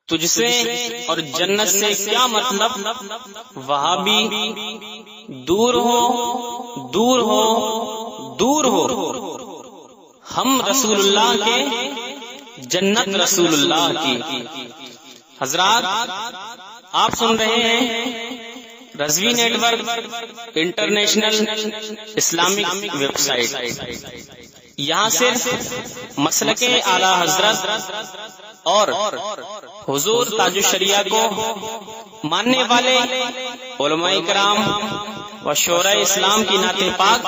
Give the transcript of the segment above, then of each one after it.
तुझसे और जन्नत से क्या मतलब, वहाबी दूर हो दूर हो दूर हो। हम रसूलुल्लाह के, जन्नत रसूलुल्लाह की। हजरात, आप सुन रहे हैं Razvi network international Islamic website. यहाँ सिर्फ मसलके आला हजरत और हुजूर ताजुश शरिया को मानने वाले उलमाए किराम व शोरा इस्लाम की नाते पाक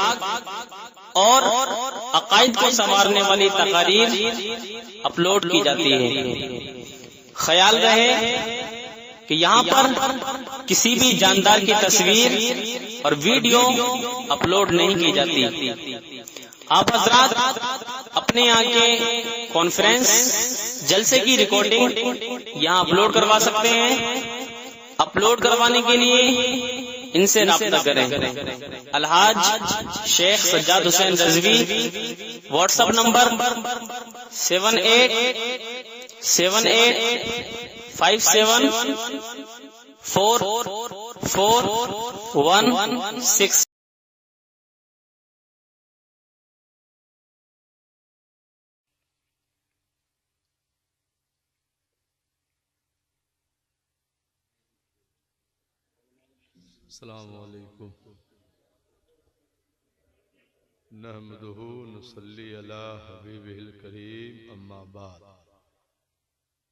और अकायद को संवारने वाली तकारीर अपलोड की जाती है। ख्याल रहे कि यहाँ पर किसी भी जानदार की तस्वीर और वीडियो अपलोड नहीं की जाती। आप हजरात अपने यहाँ के कॉन्फ्रेंस जलसे की रिकॉर्डिंग यहाँ अपलोड करवा सकते हैं। अपलोड करवाने के लिए इनसे राब्ता करें। Alhaj Sheikh Sajjad Hussain Razvi, WhatsApp number 7887574416। अस्सलामु अलैकुम। नहमदुहु नुसल्ली अला हबीबिहिल करीम, अम्मा बाद।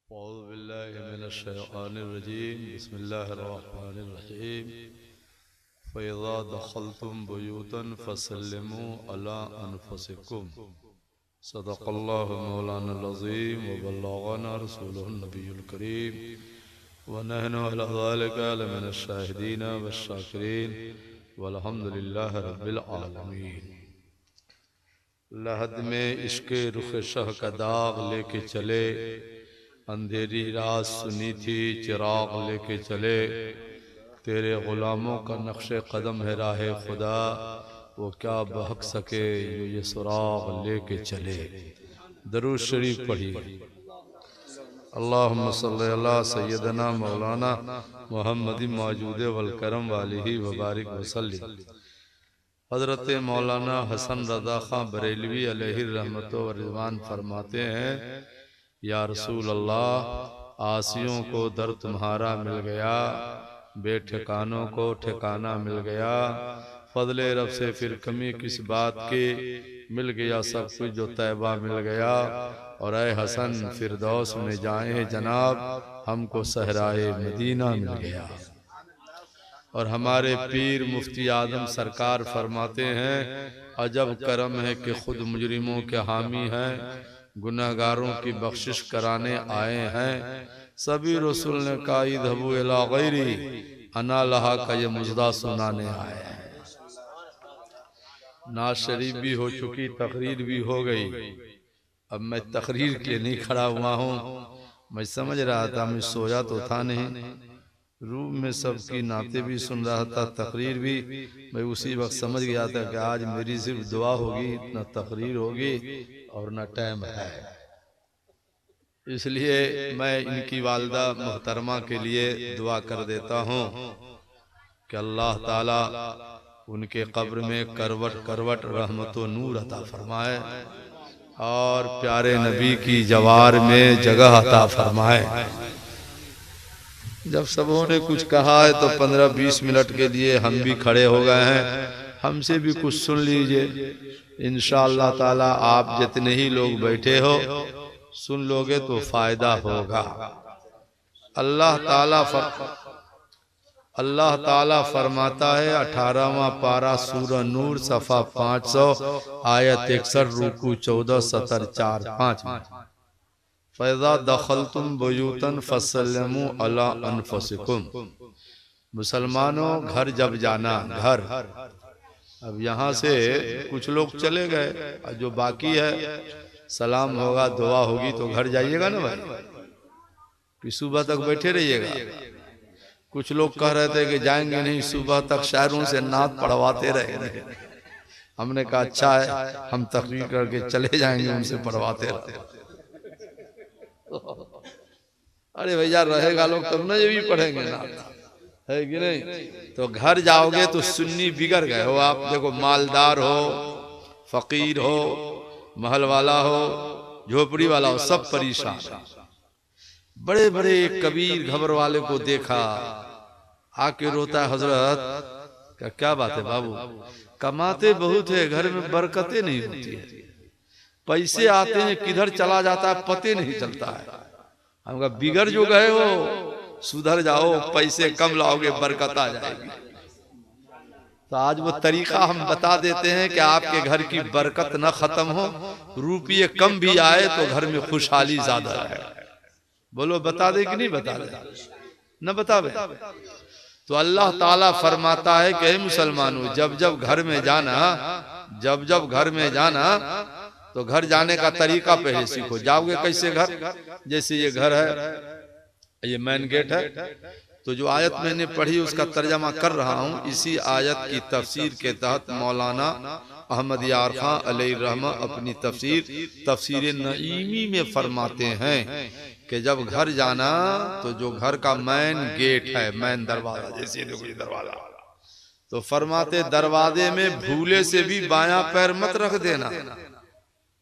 औज़ु बिल्लाहि मिनश शैतानिर रजीम, बिस्मिल्लाहिर रहमानिर रहीम। फ़इज़ा दख़लतुम बुयूतन फ़सल्लिमू अला अनफ़ुसिकुम। सदक़ल्लाहु मौलानाल अज़ीम व बल्लग़ना रसूलुहुन नबियुल करीम व नहनु अला ज़ालिका लमिनश शाहिदीन वश्शाकिरीन वल्हम्दुलिल्लाहि रब्बिल आलमीन। लहद में इश्क़े रुख़ शह का दाग लेके चले, अंधेरी रात सुनी थी चिराग लेके चले। तेरे ग़ुलामों का नक्शे कदम है राहे खुदा, वो क्या बहक सके ये सुराग लेके चले। दरूद शरीफ पढ़िए। अल्लाहुम्मा सल्ली अला सय्यदना मौलाना मुहम्मदिन मौजूद वल करम वालिही व बारिक वसल्लिम। हज़रत मौलाना हसन रज़ा खां बरेलवी अलैहि रहमत व रिज़वान फरमाते हैं, या रसूल अल्लाह, आसियों को दर तुम्हारा मिल गया, बेठिकानों को ठिकाना मिल गया। फज़ले रब से फिर कमी किस बात की, मिल गया सब कुछ जो तैबा मिल गया। और ऐ हसन फिरदौस में जाए जनाब, हमको सहराए मदीना मिल गया। और हमारे पीर मुफ्ती आदम सरकार फरमाते हैं, अजब करम है कि खुद मुजरिमों के हामी हैं, गुनहगारों की बख्शिश कराने आए हैं। सभी रसूल ने कहा इज़हबू इला गैरी, अना लहा का ये मुजदा सुनाने आए हैं। नाज शरीफ भी हो चुकी, तकरीर भी हो गई। अब मैं तकरीर के लिए नहीं खड़ा हुआ हूँ। मैं समझ रहा था, मैं सोया तो था नहीं, रूम में सबकी नाते भी सुन रहा था, तकरीर भी। मैं उसी वक्त समझ गया था कि आज मेरी सिर्फ दुआ होगी, न तकरीर होगी और न टाइम है। इसलिए मैं इनकी वालिदा मुहतरमा के लिए दुआ कर देता हूँ कि अल्लाह ताला उनके कब्र में करवट करवट रहमत व नूर अता फरमाए और प्यारे नबी की जवार में जगह अता फरमाए। जब सबों ने कुछ कहा है तो 15-20 मिनट के लिए हम भी खड़े हो गए हैं। हमसे भी कुछ सुन लीजिए। इंशाअल्लाह ताला आप जितने ही लोग बैठे हो सुन लोगे तो फायदा होगा। अल्लाह ताला फरमाता है, 18वां पारा सूरह नूर सफ़ा 500 आयत 61 रुकू 14 सतर 4 5 में, फ़इज़ा दख़लतुम बुयूतन फ़सल्लिमू अला अनफ़ुसिकुम। मुसलमानों, घर जब जाना, घर अब यहाँ से कुछ लोग चले गए, जो बाकी है सलाम होगा, दुआ होगी तो घर जाइएगा ना भाई, कि सुबह तक बैठे रहिएगा। कुछ लोग कह रहे थे कि जाएंगे नहीं, सुबह तक शायरों से नात पढ़वाते रहेंगे। हमने कहा अच्छा है, हम तकरीर करके चले जाएंगे, उनसे पढ़वाते रहे। अरे भैया रहेगा लोग तब ना ये भी पढ़ेंगे ना, है कि नहीं। तो घर जाओगे तो सुन्नी बिगड़ गए हो आप। देखो मालदार हो, फकीर हो, महल वाला हो, झोपड़ी वाला हो, सब परेशान। बड़े बड़े कबीर घबर वाले को देखा आके रोता है, हजरत क्या बात है बाबू, कमाते बहुत है, घर में बरकतें नहीं होती है, पैसे आते हैं किधर चला जाता है पते नहीं चलता है। हम कहा बिगड़ जो गए हो, सुधर जाओ, पैसे कम लाओगे बरकत आ जाएगी। तो आज वो तरीका हम बता देते हैं कि आपके घर की बरकत न खत्म हो, रुपये कम भी आए तो घर में खुशहाली ज्यादा है। बोलो बता दे कि नहीं बता दे, न बतावे। तो अल्लाह ताला फरमाता है कि मुसलमानों, जब जब घर में जाना, जब जब घर में जाना तो घर जाने का तरीका पहले सीखो। जाओगे कैसे घर, जैसे ये घर है, ये मेन गेट है, तो जो आयत मैंने पढ़ी उसका तर्जमा कर रहा हूँ। इसी आयत की तफसीर के तहत मौलाना अहमद यार खां अलैहिर्रहमा अपनी तफसीर नईमी में फरमाते हैं कि जब घर जाना तो जो घर का मेन गेट है, मेन दरवाजा, जैसे देखो ये दरवाजा, तो फरमाते दरवाजे में भूले से भी बायां पैर मत रख देना।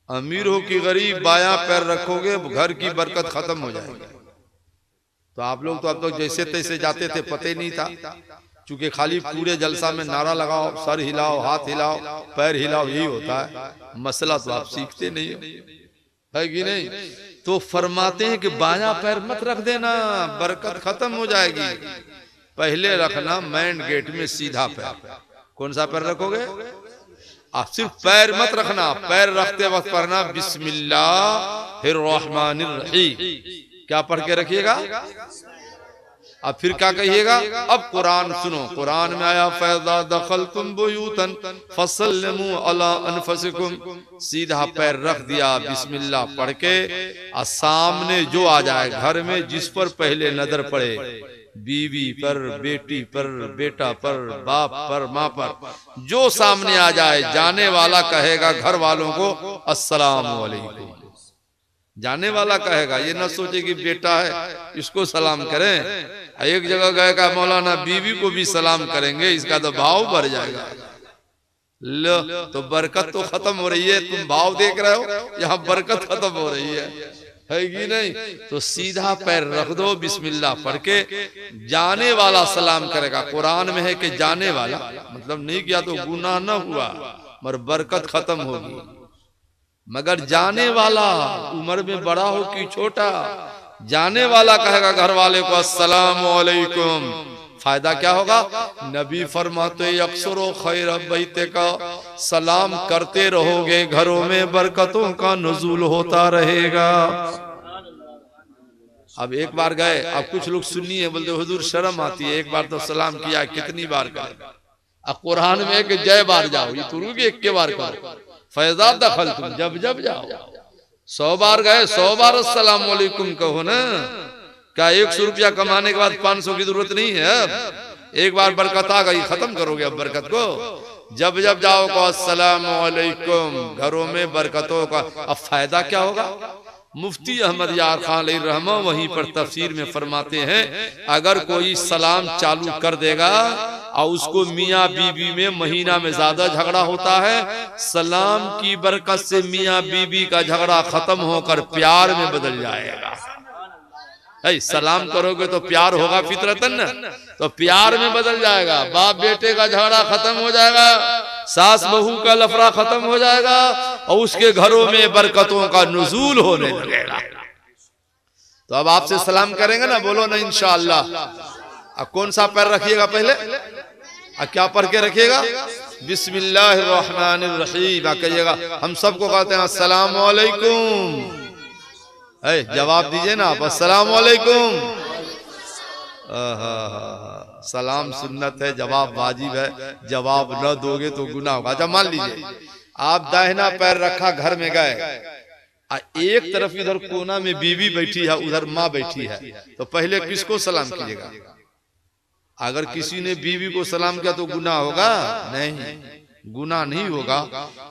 अमीर हो कि गरीब, बायां पैर रखोगे घर की बरकत खत्म हो जाएगी। तो आप लोग तो अब तक जैसे तैसे जाते थे, पता ही नहीं था, चूंकि खाली पूरे जलसा में नारा लगाओ, सर हिलाओ, हाथ हिलाओ, पैर हिलाओ, यही होता है। मसला तो आप सीखते नहीं है कि नहीं। तो फरमाते हैं कि बायां पैर मत रख देना, बरकत खत्म हो जाएगी। पहले रखना मेन गेट में सीधा पैर। कौन सा पैर रखोगे आप? सिर्फ पैर मत रखना, पैर रखते वक्त पढ़ना बिस्मिल्लाहिर्रहमानिर्रहीम। क्या पढ़ के रखिएगा? अब फिर क्या कहिएगा? अब कुरान सुनो, कुरान में आया फैज़ा दखलतुम बुयूतन फसल्लिमू अला अनफुसिकुम। सीधा पैर रख दिया बिस्मिल्लाह पढ़ के, और सामने जो आ जाए घर में, जिस पर पहले नजर पड़े, बीवी पर, बेटी पर, बेटा पर, बाप पर, माँ पर, जो सामने आ जाए, जाने वाला कहेगा घर वालों को अस्सलामु अलैकुम। जाने वाला कहेगा, ये न सोचे कि बेटा है इसको सलाम करें। एक जगह कहेगा मौलाना बीवी को भी सलाम करेंगे, इसका तो भाव बढ़ जाएगा। लो तो बरकत तो खत्म हो रही है, तुम भाव देख रहे हो, यहाँ बरकत खत्म हो रही है कि नहीं। तो सीधा पैर रख दो बिस्मिल्लाह पढ़ के, जाने वाला सलाम करेगा। कुरान में है कि जाने वाला, मतलब नहीं किया तो गुनाह न हुआ मगर बरकत खत्म होगी। मगर जाने वाला उम्र में बड़ा हो कि छोटा, जाने वाला कहेगा घर वाले को अस्सलामु अलैकुम। फायदा क्या होगा? नबी फरमाते अक्सरो खैर बैते का, सलाम करते रहोगे घरों में बरकतों का नुज़ूल होता रहेगा। अब एक बार गए, अब कुछ लोग सुन्नी है, बोलते हुजूर शर्म आती है, एक बार तो सलाम किया, कितनी बार करें? अब कुरान में कि जय बार जाओ, ये तो रुके एक के बार करो। फैज़ा दखलतुम, जब जब जाओ, 100 बार गए 100 बार अस्सलामु अलैकुम कहो ना। क्या 100 रुपया कमाने के बाद 500 की जरूरत नहीं है? एक बार बरकत आ गई, खत्म करोगे अब बरकत को। जब जब जाओ को अस्सलामु अलैकुम, घरों में बरकतों का। अब फायदा क्या होगा? मुफ्ती अहमद यार खां अलैहिर्रहमा वहीं पर तफसीर में फरमाते हैं, अगर कोई सलाम चालू कर देगा और उसको मियाँ बीबी में महीना में ज्यादा झगड़ा होता है, सलाम की बरकत से मियाँ बीबी का झगड़ा खत्म होकर प्यार में बदल जाएगा। सलाम करोगे तो प्यार होगा फितरतन न, तो प्यार में बदल जाएगा। बाप बेटे का झगड़ा खत्म हो जाएगा, सास बहू का लफड़ा खत्म हो जाएगा, और उसके घरों में बरकतों का नुज़ूल होने लगेगा। तो अब आपसे सलाम करेंगे ना, बोलो ना इंशाअल्लाह। अब कौन सा पैर रखिएगा पहले? अब क्या पढ़ के रखिएगा? बिस्मिल्लाहिर्रहमानिर्रहीम कहिएगा। हम सबको कहते हैं अस्सलामु अलैकुम, जवाब दीजिए ना आप, अस्सलामु अलैकुम। सलाम सुन्नत है, जवाब वाजिब है, जवाब न दोगे तो गुनाह होगा। अच्छा मान लीजिए आप दाहिना पैर रखा, घर में गए, एक तरफ इधर कोना में बीवी बैठी है, उधर माँ बैठी है, तो पहले किसको सलाम कीजिएगा? अगर किसी ने बीवी को सलाम किया तो गुनाह होगा नहीं, गुनाह नहीं होगा,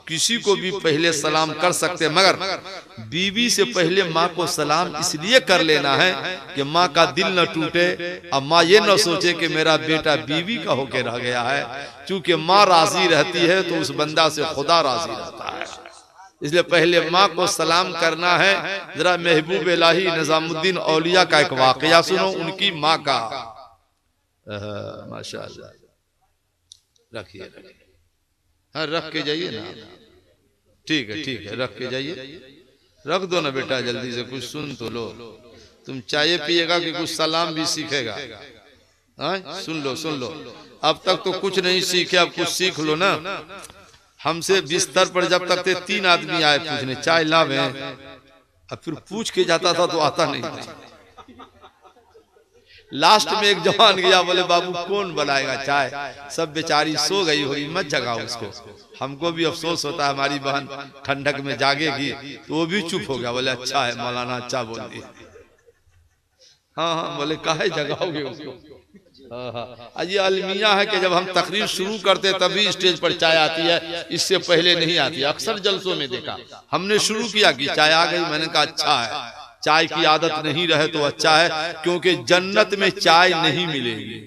किसी को भी पहले सलाम कर सकते, मगर बीवी से पहले माँ को सलाम इसलिए कर लेना है कि माँ का दिल न टूटे, अब माँ ये न सोचे कि मेरा बेटा बीवी का होके रह गया है। चूंकि माँ राजी रहती है तो उस बंदा से खुदा राजी रहता है, इसलिए पहले माँ को सलाम करना है। जरा महबूब इलाही निजामुद्दीन औलिया का एक वाकया सुनो, उनकी माँ का। माशाअल्लाह, रखिए, हाँ रख के जाइए ना, ठीक है रख के जाइए, रख दो ना बेटा जल्दी से, कुछ सुन तो लो। तुम चाय पिएगा कि कुछ सलाम भी सीखेगा? हाँ सुन लो, अब तक तो कुछ नहीं सीखे, अब कुछ सीख लो ना। हमसे बिस्तर पर जब तक थे 3 आदमी आए पूछने चाय लावे, अब फिर पूछ के जाता था तो आता नहीं था। लास्ट में एक जवान गया, बोले बाबू कौन बनाएगा चाय, सब बेचारी सो गई होगी, मत जगाओ उसको। हमको भी अफसोस होता है, हमारी बहन ठंडक में जागेगी, तो वो भी चुप हो गया। बोले अच्छा है मौलाना, अच्छा बोल दिए। हाँ बोले काहे जगाओगे उसको। ये अलमिया है कि जब हम तकरीर शुरू करते तभी स्टेज पर चाय आती है, इससे पहले नहीं आती। अक्सर जलसों में देखा, हमने शुरू किया कि चाय आ गई, मैंने कहा अच्छा है, चाय की आदत नहीं रहे तो अच्छा है, क्योंकि जन्नत में चाय नहीं मिलेगी।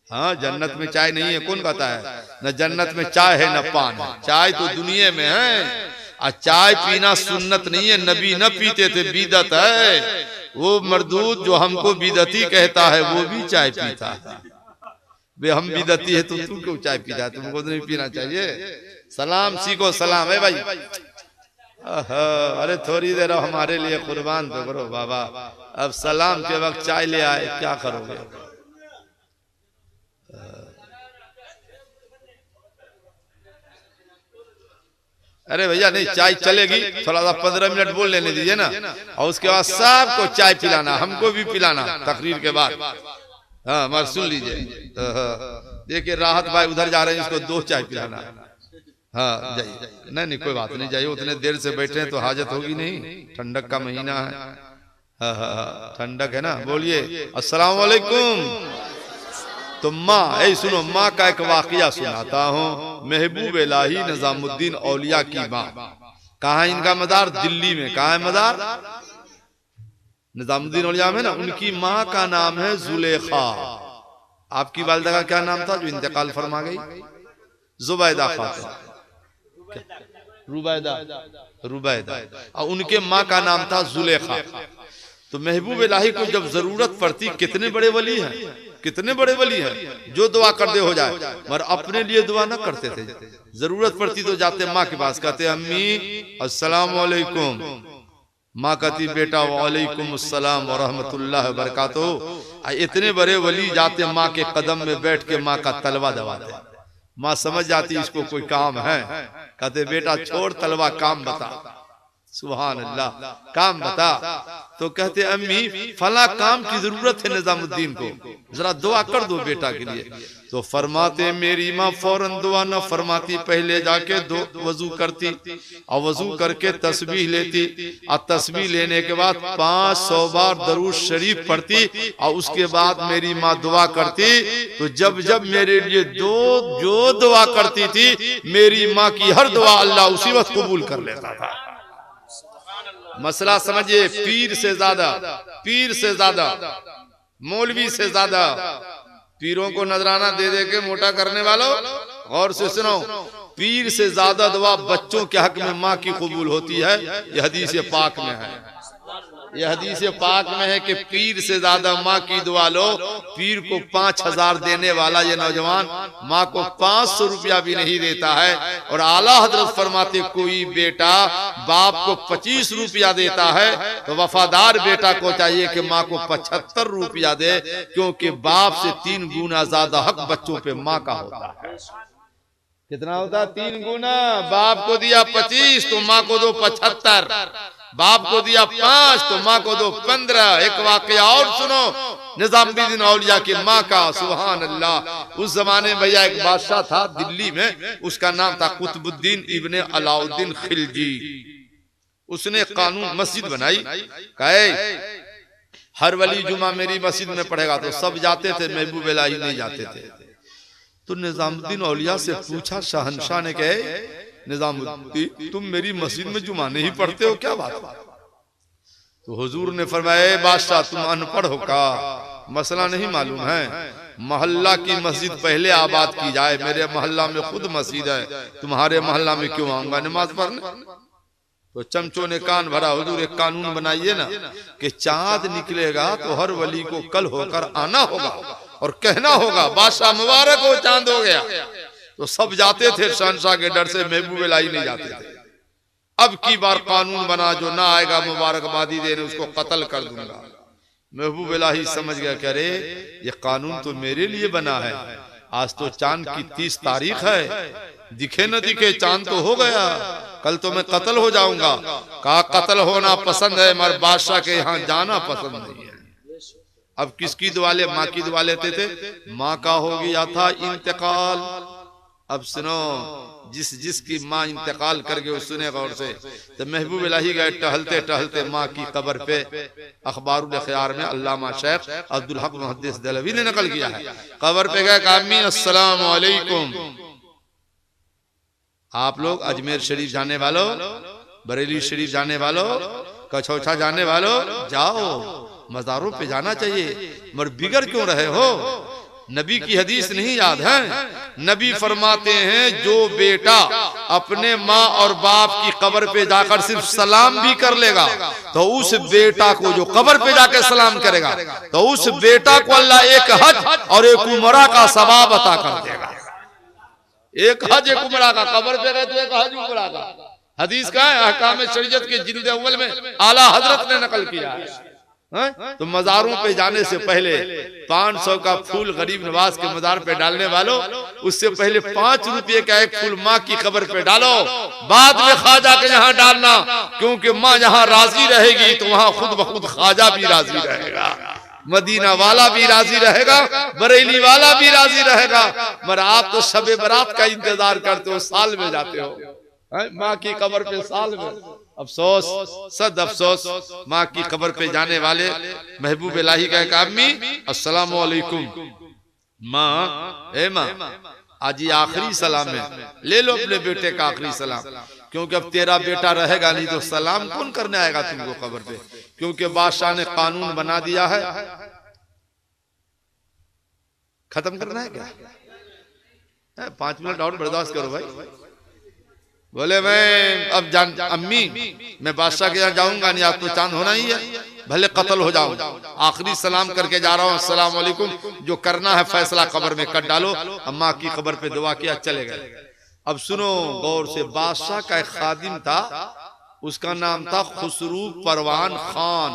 हाँ जन्नत में चाय नहीं है, कौन कहता है? न जन्नत में चाय है न पान है, चाय तो दुनिया में है। और चाय पीना सुन्नत नहीं है, नबी न पीते थे, बिदत है। वो मरदूद जो हमको बिदती कहता है वो भी चाय पीता है। वे हम बिदती है तो तू क्यों चाय पीता है? तुमको तो नहीं पीना चाहिए। सलाम सीखो, सलाम है भाई। अरे थोड़ी देर हमारे लिए कुर्बान तो करो बाबा। अब सलाम के वक्त चाय ले आए, क्या करोगे? अरे भैया नहीं, चाय चलेगी, थोड़ा सा 15 मिनट बोल लेने दीजिए ना, और उसके बाद सबको चाय पिलाना, हमको भी पिलाना तकरीर के बाद। हाँ मगर सुन लीजिए, देखिए राहत भाई उधर जा रहे हैं, इसको 2 चाय पिलाना। हाँ जाइए, नहीं कोई बात नहीं, जाइए, उतने देर से बैठे हैं तो हाजत होगी नहीं, ठंडक का महीना है। हाँ ठंडक है ना। बोलिए अस्सलाम वालेकुम। तो माँ, ऐ सुनो, माँ का एक वाकया सुनाता हूँ। महबूब इलाही निजामुद्दीन औलिया की माँ, कहाँ इनका मदार? दिल्ली में। कहाँ है मदार? निजामुद्दीन औलिया में ना। उनकी माँ का नाम है जुलेखा। आपकी वालिदा का क्या नाम था जो इंतकाल फरमा गई? जुबैदा खातून, रुबैदा। और उनके माँ का नाम था जुलेखा। तो महबूब इलाही को जब जरूरत पड़ती, कितने बड़े वली हैं, कितने बड़े वली हैं, जो दुआ कर दे हो जाए, मगर अपने लिए दुआ ना करते थे। जरूरत पड़ती तो जाते माँ के पास, कहते अम्मी अस्सलाम वालेकुम। माँ कहती बेटा वालेकुम अस्सलाम व रहमतुल्लाह व बरकातहू। इतने बड़े वली जाते माँ के कदम में बैठ के माँ का तलवा दबाते। माँ समझ जाती इसको कोई काम है, कहते बेटा छोड़ तलवा, काम बता। सुभान अल्लाह, काम बता। तो कहते अम्मी फला काम की जरूरत है निजामुद्दीन को, जरा दुआ कर दो बेटा के लिए। तो फरमाते मेरी माँ फौरन दुआ न फरमाती, पहले जाके वजू करती, और वजू करके तस्बीह लेती, और तस्बीह लेने के बाद 500 बार दरूद शरीफ पढ़ती, और उसके बाद मेरी माँ दुआ करती। तो जब जब मेरे लिए जो दुआ करती थी, मेरी माँ की हर दुआ अल्लाह उसी वक्त कबूल कर लेता था। मसला समझिए, पीर से ज्यादा, मौलवी से ज्यादा, पीरों को नजराना दे दे के मोटा करने वालों, और से सुनो, पीर से ज्यादा दुआ बच्चों के हक में माँ की कबूल होती है। यह हदीस पाक में है, यह हदीस पाक में है कि पीर से ज्यादा माँ की दुआ लो। पीर को 5000 देने वाला ये नौजवान माँ को 500 रुपया भी नहीं देता है। और आला हजरत फरमाते कोई बेटा बाप को 25 रुपया देता है तो वफादार बेटा को चाहिए कि माँ को 75 रुपया दे, क्योंकि बाप से 3 गुना ज्यादा हक बच्चों पे माँ का होता है। कितना होता है? 3 गुना। बाप को दिया 25 तो माँ को दो 75, बाप को दिया 5 तो माँ को दो 15। एक वाकया और सुनो, निजामुद्दीन औलिया की माँ का। सुभान अल्लाह। उस जमाने में भैया एक बादशाह था दिल्ली में, उसका नाम था कुतुबुद्दीन इब्ने अलाउद्दीन खिलजी। उसने कानून मस्जिद बनाई, कहे हर वली जुमा मेरी मस्जिद में पढ़ेगा, तो सब जाते थे, महबूब इलाही नहीं जाते थे। तो निजामुद्दीन औलिया से पूछा, शहंशाह ने कहे निजामुद्दीन तुम मेरी मस्जिद में जुमा नहीं पढ़ते हो, क्या बात है? तो हुजूर ने फरमाया, बादशाह तुम अनपढ़ हो का, मसला नहीं मालूम है, मोहल्ला की मस्जिद पहले आबाद की जाए। मेरे मोहल्ला में खुद मस्जिद है, तुम्हारे मोहल्ला में क्यों आऊंगा नमाज पढ़ने? तो चमचों ने कान भरा, हुजूर एक कानून बनाइए ना कि चांद निकलेगा तो हर वली को कल होकर आना होगा और कहना होगा बादशाह मुबारक हो, चांद हो गया। तो सब जाते थे, शहंशाह के डर से महबूब इलाही नहीं जाते थे। अब की बार कानून बना, जो ना आएगा मुबारकबादी देने उसको कत्ल कर दूंगा। महबूब इलाही समझ गया, कह रे ये कानून तो मेरे लिए बना है, आज तो चांद की 30 तारीख है, दिखे न दिखे चांद तो हो गया, कल तो मैं कत्ल हो जाऊंगा। कहा कत्ल होना पसंद है मगर बादशाह के यहाँ जाना पसंद नहीं है। अब किसकी दुआ ले? माँ की दुआ लेते थे। माँ का हो गया था इंतकाल। अब सुनो, जिसकी माँ इंतकाल कर गए सुने गौर से। तो महबूब इलाही गए टहलते टहलते माँ की कब्र पे। अखबारुल ख़यार में अल्लामा शेख अब्दुल हक मुहद्दिस देहलवी ने नकल किया है। कब्र पे गए, अम्मी अस्सलाम वालेकुम। आप लोग अजमेर शरीफ जाने वालों, बरेली शरीफ जाने वालों, कछौछा जाने वालों, जाओ मज़ारों पे जाना चाहिए, मगर बिगड़ क्यों रहे हो? नबी की हदीस नहीं याद है? नबी फरमाते हैं जो बेटा अपने माँ और बाप की कब्र पे जाकर सिर्फ सलाम भी कर लेगा तो उस बेटा को, जो कब्र पे जाकर सलाम करेगा तो उस बेटा को अल्लाह एक हज और एक उमरा का सवाब अता कर देगा। एक हज एक उमरा का, कब्र पे गए तो एक हज उमरा का। हदीस का है, अहकाम शरीयत के जिल्द अव्वल में आला हजरत ने नकल किया है। तो मज़ारों पे जाने से पहले 500 का फूल गरीब नवाज के मज़ार पे डालने वालों, उससे पहले 5 रुपये का एक फूल माँ की कब्र पे डालो, बाद में ख्वाजा के यहाँ डालना, क्योंकि माँ जहाँ राजी रहेगी तो वहाँ खुद ब खुद ख्वाजा भी राजी रहेगा, मदीना वाला भी राजी रहेगा, बरेली वाला भी राजी रहेगा। मगर आप तो शबे बरात का इंतजार करते हो, साल में जाते हो माँ की कब्र पे, साल में। अफसोस, सद अफसोस, माँ की कब्र पे जाने वाले। महबूब इलाही का अम्मी अस्सलाम वालेकुम, माँ ए माँ आज ये आखिरी सलाम है, ले लो अपने बेटे का आखिरी सलाम, क्योंकि अब तेरा बेटा रहेगा नहीं तो सलाम कौन करने आएगा तुमको कब्र पे? क्योंकि बादशाह ने कानून बना दिया है। खत्म करना है क्या? 5 मिनट और बर्दाश्त करो भाई। बोले मैं अब जान अम्मी, मैं बादशाह के यहाँ जाऊंगा नहीं, आप तो चांद होना ही है, भले कत्ल हो जाऊं, आखिरी सलाम करके जा रहा हूँ, अस्सलाम वालेकुम, जो करना है फैसला कब्र में कर डालो। अम्मा की कब्र पे दुआ किया, चले गए। अब सुनो गौर से, बादशाह का एक खादिम था, उसका नाम था खुसरू परवान खान।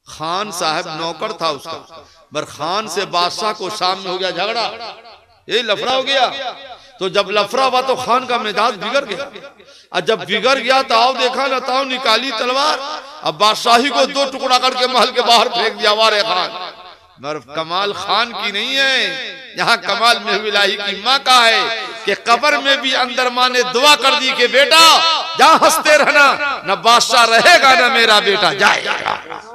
खान साहब नौकर था उसका, पर खान से बादशाह को शाम में हो गया झगड़ा, ये लफड़ा हो गया। तो जब लफड़ा हुआ तो खान का मिजाज बिगड़ गया, और जब बिगड़ गया तो आओ देखा ना, ताओ निकाली तलवार, अब बादशाही को 2 टुकड़ा करके महल के बाहर फेंक दिया। वारे खान, मगर कमाल खान की नहीं है, यहाँ कमाल महबूब इलाही की माँ का है कि कब्र में भी अंदर माँ ने दुआ कर दी कि बेटा जहाँ हंसते रहना, न बादशाह रहेगा न मेरा बेटा जाएगा।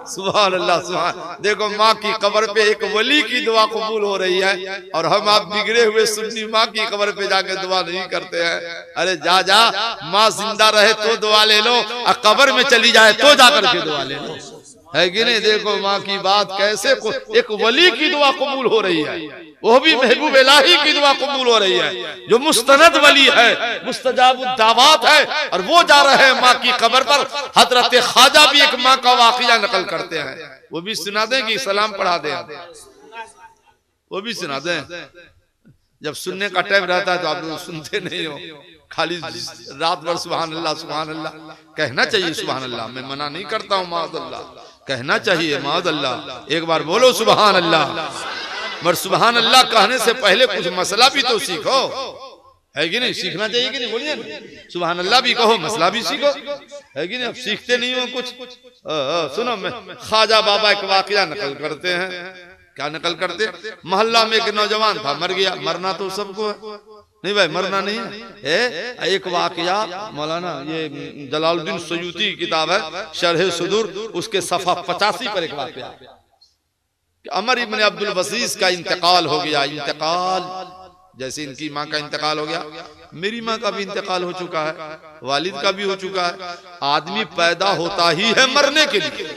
सुभान अल्लाह, सुभान। देखो माँ की कब्र पे एक वली की दुआ कबूल हो रही है, और हम आप बिगड़े हुए सुन्नी माँ की कब्र पे जाके दुआ नहीं करते हैं। अरे जा जा, माँ जिंदा रहे तो दुआ ले लो, और कब्र में चली जाए तो जाकर के दुआ ले लो, है कि नहीं? देखो माँ की बात कैसे, एक वली की दुआ कबूल हो रही है, वो भी महबूब इलाही की दुआ कबूल हो रही है, जो मुस्तनद वली है, मुस्तजाब दावत है, और वो जा रहे हैं माँ की कब्र पर। हजरत ख्वाजा भी एक माँ का वाकया नकल करते हैं, वो भी सुना दें कि सलाम पढ़ा दें? वो भी सुना दें। जब सुनने का टाइम रहता है तो आप लोग सुनते नहीं हो, खाली रात भर सुभान अल्लाह कहना चाहिए। सुभान अल्लाह मैं मना नहीं करता हूँ, माअज़ल्लाह कहना चाहिए, माअज़ल्लाह। एक बार बोलो सुभान अल्लाह। मगर सुभान अल्लाह कहने से पहले कुछ मसला भी तो सीखो, है कि नहीं? सीखना चाहिए कि नहीं? बोलिए सुभान अल्लाह भी कहो, मसला भी सीखो, है कि नहीं? अब सीखते नहीं हो कुछ। सुनो, मैं ख्वाजा बाबा एक वाकया नकल करते हैं। क्या नकल करते? मोहल्ला में एक नौजवान था, मर गया। मरना तो सबको है, नहीं भाई मरना नहीं है। एक वाकया मौलाना ये जलालुद्दीन सयूती की किताब है शरह सुदूर, उसके सफा 85 पर एक वाकया, अमर इब्न अब्दुल वसीस का इंतकाल हो गया। इंतकाल जैसे इनकी माँ का इंतकाल हो गया, मेरी माँ का भी इंतकाल हो चुका है, वालिद का भी हो चुका है। आदमी पैदा होता ही है मरने के लिए,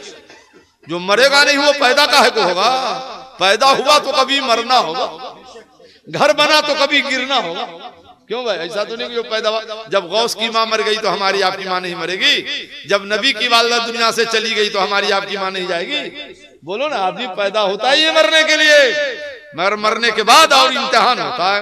जो मरेगा नहीं वो पैदा काहे को होगा? पैदा हुआ तो कभी मरना होगा, घर बना तो कभी गिरना होगा। क्यों भाई? ऐसा तो नहीं कि जो पैदा हुआ, जब गौस की माँ मर गई तो हमारी आपकी माँ नहीं मरेगी, जब नबी की वालिदा दुनिया से चली गई तो हमारी आपकी माँ नहीं जाएगी। बोलो ना, आदमी पैदा होता ही है मरने के लिए, मगर मरने के बाद और इम्तिहान होता है।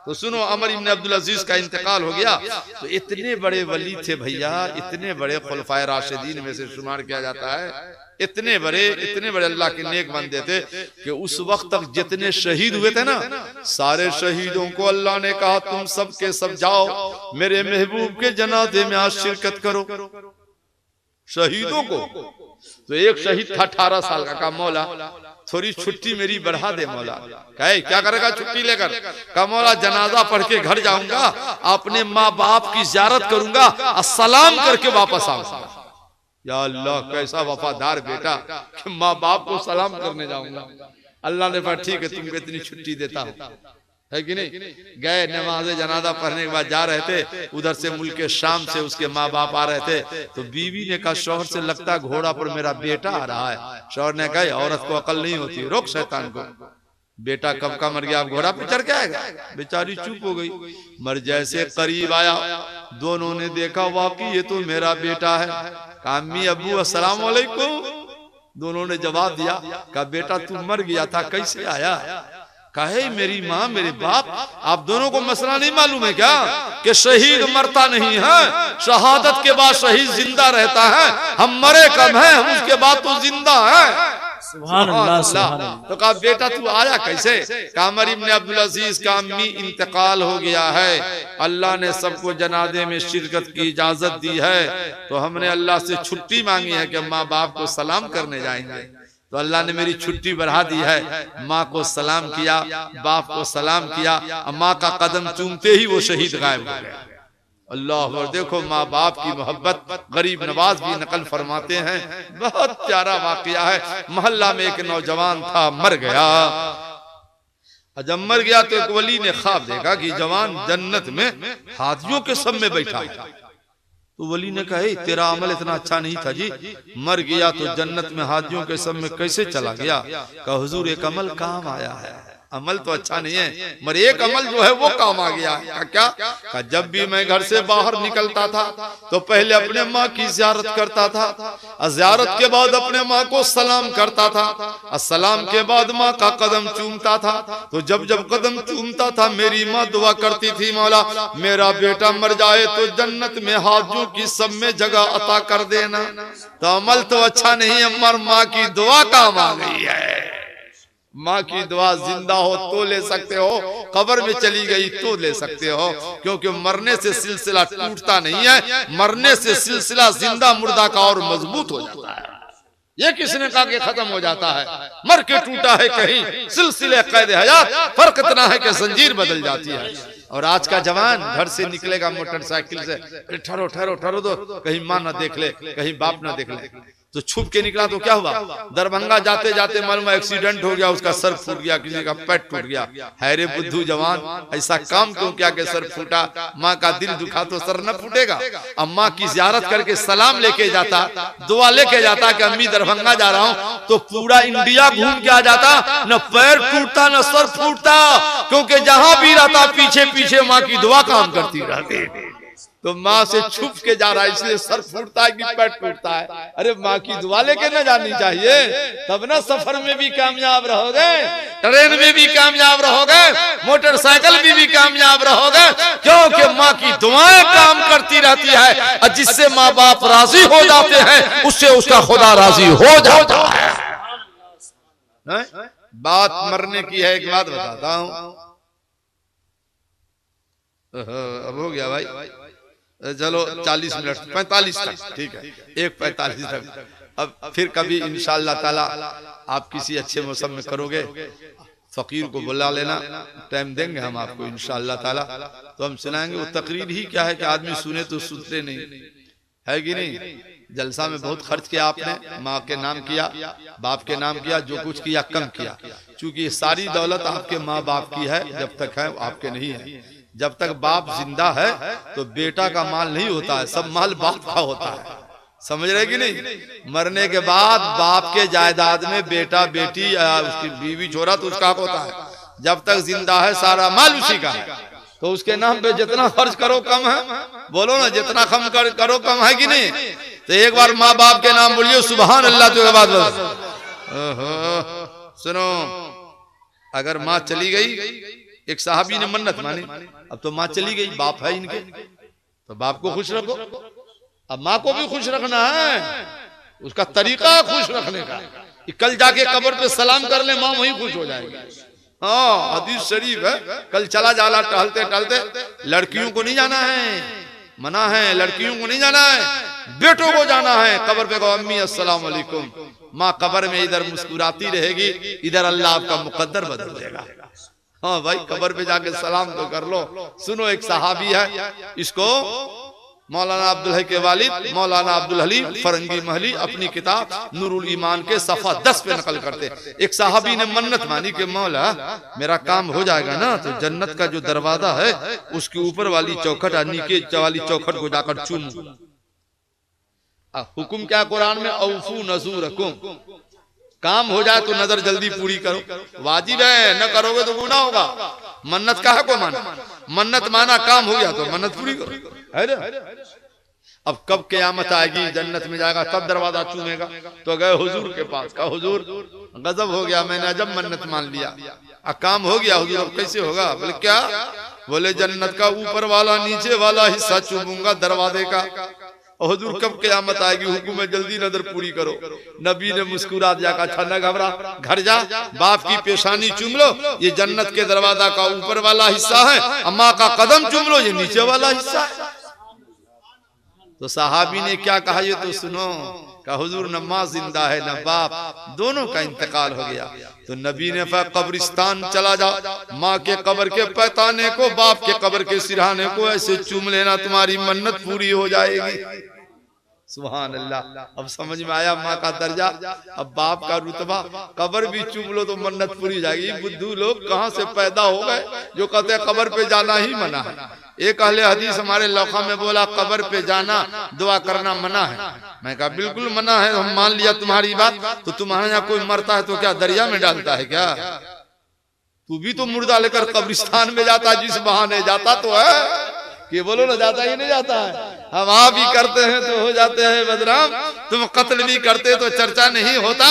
तो सुनो, अमर इब्न अब्दुल अजीज का इंतकाल हो गया, तो इतने बड़े वली थे भैया, इतने बड़े खुलफाए राशिदीन में से शुमार किया जाता है, इतने बड़े अल्लाह के नेक बंदे थे कि उस वक्त तक जितने शहीद हुए थे ना, सारे शहीदों को अल्लाह ने कहा तुम सब के सब जाओ मेरे महबूब के जनाजे में आज शिरकत करो। शहीदों को, तो एक शहीद था 18 साल का मौला थोड़ी छुट्टी मेरी बढ़ा दे मौला। कहे क्या करेगा छुट्टी लेकर? कहा मौला जनाजा पढ़ के घर जाऊंगा, अपने माँ बाप की ज़ियारत करूंगा, अस्सलाम करके वापस आऊंगा। या अल्लाह, कैसा वफादार बेटा कि माँ बाप को सलाम करने जाऊंगा। अल्लाह ने कहा ठीक है, तुमको इतनी छुट्टी देता हूं, है कि नहीं? गए, नमाज जनाजा पढ़ने के बाद जा रहे थे, उधर से मुल्क शाम से उसके माँ बाप आ रहे थे, तो बीवी ने कहा शौहर से लगता घोड़ा पर मेरा बेटा आ रहा है। शौहर ने कहा औरत को अकल नहीं होती, रोक शैतान को, बेटा कब का मर गया, अब घोड़ा पे चढ़ के आएगा। बेचारी चुप हो गई। मर जैसे करीब आया, दोनों ने देखा वाकई ये तो मेरा बेटा है। कहा अम्मी अब्बू अस्सलाम वालेकुम। दोनों ने जवाब दिया, कहा बेटा तू मर गया था, कैसे आया? कहे मेरी माँ मेरे बाप, आप दोनों को मसला नहीं मालूम है क्या कि शहीद मरता नहीं है, शहादत के बाद शहीद जिंदा रहता है, हम मरे कम है, हम उसके बाद तो जिंदा है। सुभान अल्लाह। तो कहा बेटा तू आया कैसे? कामर इब्न अब्दुल अजीज का अम्मी इंतकाल हो गया है, अल्लाह ने सबको जनाजे में शिरकत की इजाजत दी है, तो हमने अल्लाह से छुट्टी मांगी है कि माँ बाप को सलाम करने जाएंगे। तो अल्लाह ने मेरी छुट्टी बढ़ा दी है। माँ को सलाम किया, बाप को सलाम किया, माँ का कदम चूमते ही वो शहीद गायब हो गया। अल्लाह अकबर। देखो माँ बाप की मोहब्बत गरीब नवाज भी नकल फरमाते हैं, बहुत प्यारा वाकया है। मोहल्ला में एक नौजवान था, मर गया। जब मर गया तो एक वली ने ख्वाब देखा कि जवान जन्नत में हाथियों के सब में बैठा है। तो वली ने कहा तेरा अमल इतना अच्छा नहीं था जी, मर गया तो जन्नत में हाथियों के सब में कैसे चला गया? कहा हुजूर एक अमल काम आया है। अमल तो अच्छा नहीं है, मगर एक अमल जो है वो काम आ गया। क्या? कहा जब भी मैं घर से बाहर निकलता था तो पहले अपने माँ की ज़ियारत करता था, और ज़ियारत के बाद अपने माँ को सलाम करता था, और सलाम के बाद माँ का कदम चूमता था। तो जब जब कदम चूमता था मेरी माँ दुआ करती थी, मौला मेरा बेटा मर जाए तो जन्नत में हाजियों की सब में जगह अता कर देना। तो अमल तो अच्छा नहीं है, मगर माँ की दुआ काम आ गई है। माँ की दुआ जिंदा हो तो ले सकते हो, कब्र में चली गई तो ले सकते हो, क्योंकि मरने से सिलसिला टूटता नहीं है, मरने से सिलसिला जिंदा मुर्दा का और मजबूत हो जाता है। ये किसने कहा कि खत्म हो जाता है? मर के टूटा है कहीं सिलसिले कैद हयात, फर्क इतना है कि जंजीर बदल जाती है। और आज का जवान घर से निकलेगा मोटरसाइकिल से, ठहरो ठहरो ठहरो दो, कहीं माँ ना देख ले, कहीं बाप ना देख ले, तो छुप के निकला तो क्या हुआ? दरभंगा जाते जाते मालूम एक्सीडेंट हो गया, उसका सर फूट गया, किसी का पेट टूट गया। हैरे बुद्धू जवान, ऐसा काम क्यों किया कि सर फूटा? माँ का दिल दुखा तो सर न फूटेगा। अब माँ की ज़ियारत करके सलाम लेके जाता, दुआ लेके जाता कि अम्मी दरभंगा जा रहा हूँ, तो पूरा इंडिया घूम के आ जाता, न पैर टूटता न सर फूटता, क्योंकि जहां भी रहता पीछे पीछे माँ की दुआ काम करती रहती। तो माँ से छुप के जा रहा है, इसलिए सर फूटता है कि पेट टूटता है। अरे माँ की दुआ लेके न जानी चाहिए, तब ना सफर में भी कामयाब रहोगे, ट्रेन में भी कामयाब रहोगे, मोटरसाइकिल में भी कामयाब रहोगे, क्योंकि माँ की दुआएं काम करती रहती है। और जिससे माँ बाप राजी हो जाते हैं उससे उसका खुदा राजी हो जाता है। बात मरने की है, एक बात बताता हूँ। अब हो गया भाई, चलो 40 मिनट 45 तक, ठीक है, 1:45 तक। अब फिर कभी इंशाअल्लाह ताला आप किसी अच्छे मौसम में करोगे, फकीर को बुला लेना, टाइम देंगे हम आपको इंशाअल्लाह ताला, तो हम सुनाएंगे। वो तकरीर ही क्या है कि आदमी सुने तो सुनते नहीं, है कि नहीं? जलसा में बहुत खर्च किया आपने, माँ के नाम किया, बाप के नाम किया, जो कुछ किया कम किया। चूंकि ये सारी दौलत आपके माँ बाप की है, जब तक है आपके नहीं है। जब तक बाप जिंदा है तो बेटा का माल नहीं होता है, सब माल बाप का होता है। समझ रहे कि नहीं? मरने के बाद बाप के जायदाद में बेटा बेटी उसकी बीवी छोरा तो उसका होता है। जब तक जिंदा है सारा माल उसी का है। तो उसके नाम पे जितना खर्च करो कम है। बोलो ना, जितना खम करो कम है कि नहीं? तो एक बार माँ बाप के नाम बोलिए सुभान अल्लाह। तो बात सुनो, अगर माँ चली गई, एक साहबी ने मन्नत मानी, अब तो माँ चली गई, बाप है इनके, तो बाप को खुश रखो। अब माँ को भी खुश रखना है, उसका तरीका खुश रखने का। कल जाके कब्र पे सलाम कर ले, माँ वहीं खुश हो जाएगी। हाँ, हदीस शरीफ है। कल चला जाला टहलते टहलते, लड़कियों को नहीं जाना है, मना है, लड़कियों को नहीं जाना है, बेटों को जाना है। कब्र पे कहो अम्मी अस्सलाम वालेकुम। माँ कब्र में इधर मुस्कुराती रहेगी, इधर अल्लाह आपका मुकद्दर बदल देगा। हाँ भाई, कब्र पे जाके सलाम तो कर लो। सुनो, एक सहाबी है, इसको मौलाना अब्दुल हई के वालिद मौलाना अब्दुल हलीम फरंगी महली अपनी किताब नूरुल ईमान के सफा 10 पे नकल करते। एक साहबी ने मन्नत मानी कि मौला मेरा काम हो जाएगा ना तो जन्नत का जो दरवाजा है उसके ऊपर वाली चौखट और नीचे वाली चौखट को जाकर चूमूंगा। हुक्म क्या कुरान में, औफू नजूरकुम, काम हो जाए तो नजर जल्दी पूरी करो। वाजिब है, न करोगे तो गुनाह होगा। मन्नत का है को माना, मन्नत माना, काम हो गया तो मन्नत पूरी करो, है ना? अब कब क़यामत आएगी, जन्नत में जाएगा, तब दरवाजा चूमेगा। तो गए हुजूर के पास, कहा हुजूर गजब हो गया, मैंने जब मन्नत मान लिया, अब काम हो गया हुजूर, अब कैसे होगा? बोले क्या? बोले जन्नत का ऊपर वाला नीचे वाला हिस्सा चूमूंगा दरवाजे का। हुजूर कब क़यामत आएगी, हुक्म है जल्दी नजर पूरी करो। नबी ने मुस्कुरा दिया, कहा अच्छा न घबरा, घर जा, बाप की पेशानी चूम लो, ये जन्नत के दरवाजा का ऊपर वाला हिस्सा है, अम्मा का कदम चूम लो, ये नीचे वाला हिस्सा है। तो साहबी ने क्या कहा ये तो सुनो। कहा हुजूर न माँ जिंदा है न बाप, दोनों का इंतकाल हो गया। तो नबी ने कहा कब्रिस्तान चला जा, माँ के कब्र के पैताने को, बाप के कब्र के सिरहाने को ऐसे चूम लेना, तुम्हारी मन्नत पूरी हो जाएगी। सुभान अल्लाह। अब समझ में आया माँ का दर्जा, अब बाप का रुतबा। कब्र भी चूम लो तो मन्नत पूरी हो जाएगी। बुद्धू लोग कहाँ से पैदा हो गए जो कहते हैं कब्र पे जाना ही मना है। एक अहले हदीस हमारे लौका में बोला कब्र पे जाना दुआ करना मना है। मैं कहा बिल्कुल मना है, हम मान लिया तुम्हारी बात। तो तुम्हारे यहाँ कोई मरता है तो क्या दरिया में डालता है क्या? तू भी तो मुर्दा लेकर कब्रिस्तान में जाता, जिस बहाने जाता तो है कि बोलो ना, जाता ही नहीं जाता है। हम आप भी करते हैं तो हो जाते हैं बदनाम, तुम कत्ल भी करते तो चर्चा नहीं होता।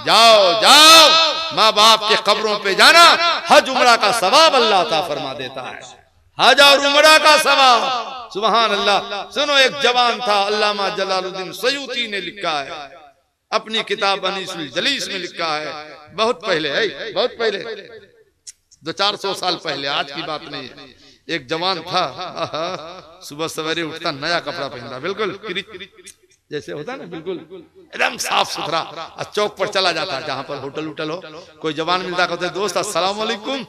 जाओ जाओ, माँ बाप के कब्रों पे जाना हज उमरा का सवाब अल्लाह अता फरमा देता है। हज और उमरा का सवाब, सुभान अल्लाह। सुनो, एक जवान था, अल्लामा जलालुद्दीन सयूती ने लिखा है अपनी किताब अनीसुल जलीस में लिखा है, बहुत पहले है, बहुत पहले 200-400 साल पहले, आज की बात नहीं है। एक जवान था, सुबह सवेरे उठता, नया कपड़ा पहनता, बिल्कुल जैसे होता ना, बिल्कुल एकदम साफ सुथरा, चौक पर चला जाता, जहां पर होटल उटल हो, कोई जवान मिलता, कहते दोस्त अस्सलाम वालेकुम।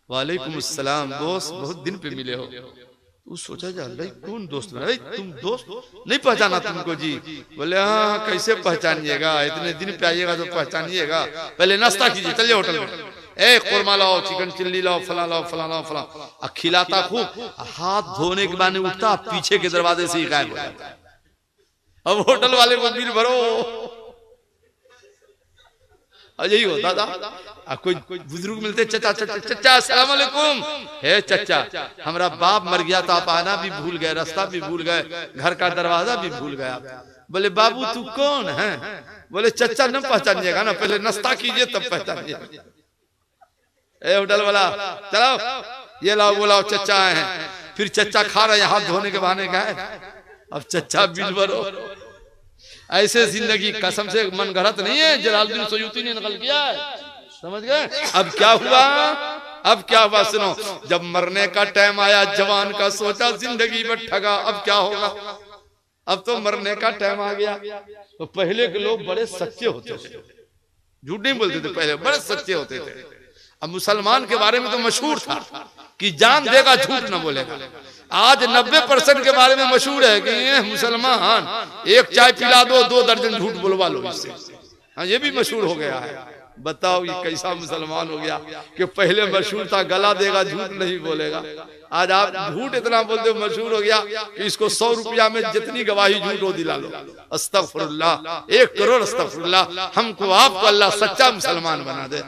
वालेकुम अस्सलाम, दोस्त बहुत दिन पे मिले हो। तू सोचा जा भाई कौन दोस्त है, तुम दोस्त नहीं पहचाना तुमको जी? बोले हाँ, कैसे पहचानिएगा, इतने दिन पे आइएगा तो पहचानिएगा, पहले नाश्ता कीजिए, चलिए होटल में, ए खुरमा लाओ, चिकन चिल्ली लाओ, फला लाओ, फला लाओ, फला। खिलाता खूब, हाथ धोने के बाद उठता, पीछे के दरवाजे से ही गायब हो जाता। अब होटल वाले को बिल भरो, यही होता था। कोई बुजुर्ग मिलते, चचा चचा चचा अस्सलाम वालेकुम। हे चचा, हमारा बाप मर गया था, आप आना भी भूल गए, रास्ता भी भूल गए, घर का दरवाजा भी भूल गया। बोले बाबू तू कौन है? बोले चचा न पहचानिएगा ना, पहले नाश्ता कीजिए तब पहचानिए। ए होटल वाला, चलो ये लाओ वो लाओ, चचा आए हैं। फिर चचा खा रहे हैं, हाथ धोने के बहाने गए, अब चचा बिल भरो। ऐसे जिंदगी कसम से मन गढ़त नहीं है, जलालुद्दीन सयूती ने नकल किया है, समझ गए? अब क्या हुआ, अब क्या हुआ सुनो, जब मरने का टाइम आया, जवान का सोचा जिंदगी में ठगा, अब क्या होगा? अब तो मरने का टाइम आ गया। तो पहले के लोग बड़े सच्चे होते थे, झूठ नहीं बोलते थे, पहले बड़े सच्चे होते थे। अब मुसलमान के बारे में तो मशहूर था कि जान देगा झूठ न बोलेगा। आज 90% के बारे में मशहूर है कि ये मुसलमान एक चाय पिला दो 2 दर्जन झूठ बुलवा लो इससे। हाँ, ये भी मशहूर हो गया है। बताओ ये कैसा मुसलमान हो गया कि पहले मशहूर था गला देगा झूठ नहीं बोलेगा, आज आप झूठ इतना बोलते हो मशहूर हो गया कि इसको 100 रुपया में जितनी गवाही झूठ हो दिला लो। अस्तगफिरुल्लाह, 1 करोड़ अस्तगफिरुल्लाह। हमको आपको अल्लाह सच्चा मुसलमान बना दे।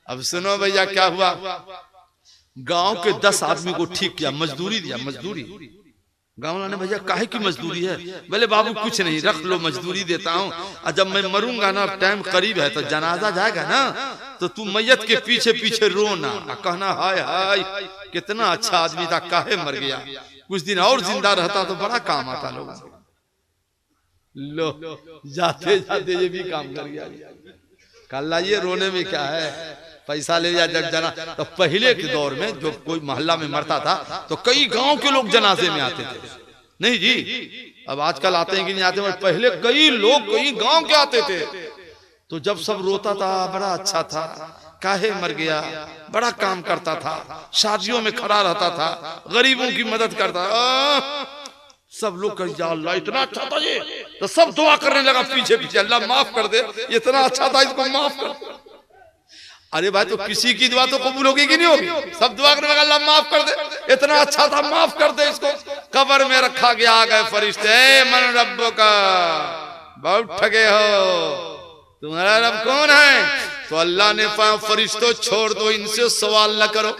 अब सुनो भैया क्या हुआ, गांव के 10 आदमी को ठीक किया, मजदूरी दिया। मजदूरी गांव वाले ने भैया काहे की मजदूरी है? बोले बाबू कुछ नहीं, रख लो मजदूरी देता हूँ, और जब मैं मरूंगा ना टाइम करीब है तो जनाजा जाएगा ना तो तू मैयत के पीछे पीछे रोना, कहना हाय हाय कितना अच्छा आदमी था काहे मर गया, कुछ दिन और जिंदा रहता तो बड़ा काम आता लोगों को। लो जाते जाते ये भी काम कर गया। कल ये रोने में क्या है, पैसा ले जा जब जना। तो पहले के दौर में जो कोई मोहल्ला में मरता था तो कई गांव के लोग जनाजे में आते थे। नहीं जी, अब आजकल आते हैं कि नहीं आते, पहले कई लोग कई गांव के आते थे। तो जब सब रोता था बड़ा अच्छा था, काहे मर गया, बड़ा काम करता था, शादियों में खड़ा रहता था, गरीबों की मदद करता। सब लोग कह जा अल्लाह इतना अच्छा था ये, तो सब दुआ करने लगा पीछे पीछे, अल्लाह माफ कर दे, इतना अच्छा था इसको माफ कर। अरे भाई तो किसी की दुआ तो कबूल होगी कि नहीं होगी? सब दुआ करने लगा अल्लाह माफ कर दे, इतना अच्छा था माफ कर दे इसको। कब्र में रखा गया, आ गए फरिश्ते, मन रब्बो का, बहुत ठगे हो, तुम्हारा रब कौन है? तो अल्लाह ने फरिश्तों छोड़ दो, इनसे सवाल न करो,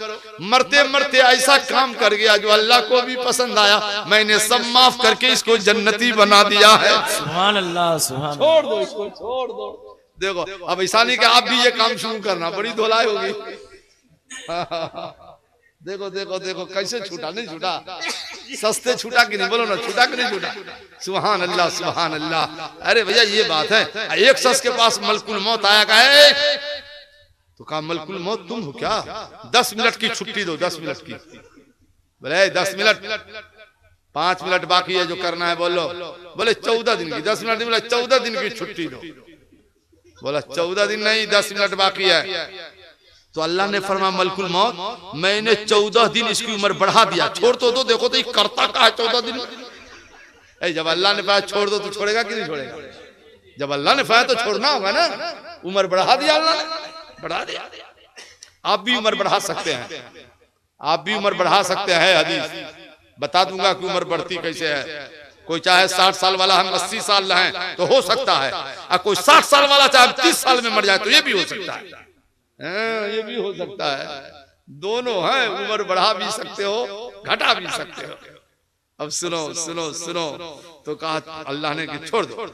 मरते मरते ऐसा काम कर गया जो अल्लाह को भी पसंद आया, मैंने सब माफ करके इसको जन्नती बना दिया है। सुभान अल्लाह, सुभान। छोड़ दो इसको, छोड़ दो। देखो अब ऐसा नहीं कि आप भी ये काम शुरू करना, बड़ी धोलाई होगी। देखो देखो देखो कैसे छूटा, नहीं छूटा, सस्ते छूटा कि नहीं, बोलो ना छूटा कि नहीं छूटा? सुभान अल्लाह, सुभान अल्लाह। अरे भैया ये बात है, एक शख्स के पास मलकुल मौत आया, कहे तो कहा मलकुल मौत तुम हो क्या, 10 मिनट की छुट्टी दो, 10 मिनट की। बोले 10 मिनट, 5 मिनट बाकी है जो करना है बोलो। बोले 14 दिन की, 10 मिनट नहीं, बोला 14 दिन की छुट्टी दो। बोला 14 दिन नहीं, 10 मिनट बाकी है। तो अल्लाह ने फरमाया मलकुल मौत मैंने 14 दिन इसकी उम्र बढ़ा दिया, छोड़ तो दो, देखो तो ये करता का है 14 दिन। जब अल्लाह ने कहा छोड़ दो तो छोड़ेगा कि नहीं छोड़ेगा? जब अल्लाह ने कहा तो छोड़ना होगा ना, उम्र बढ़ा दिया अल्लाह ने, बढ़ा दिया। आप भी उम्र बढ़ा सकते हैं, आप भी उम्र बढ़ा सकते हैं। हदीस बता दूंगा कि उम्र बढ़ती कैसे है। कोई चाहे 60 साल वाला हम 80 साल रहें तो हो सकता है, और कोई 60 साल वाला चाहे 30 साल में मर जाए तो ये भी हो सकता है। ये भी हो सकता है, दोनों है, उम्र बढ़ा भी सकते हो घटा भी सकते हो। अब सुनो सुनो सुनो, तो कहा अल्लाह ने कि छोड़ दो।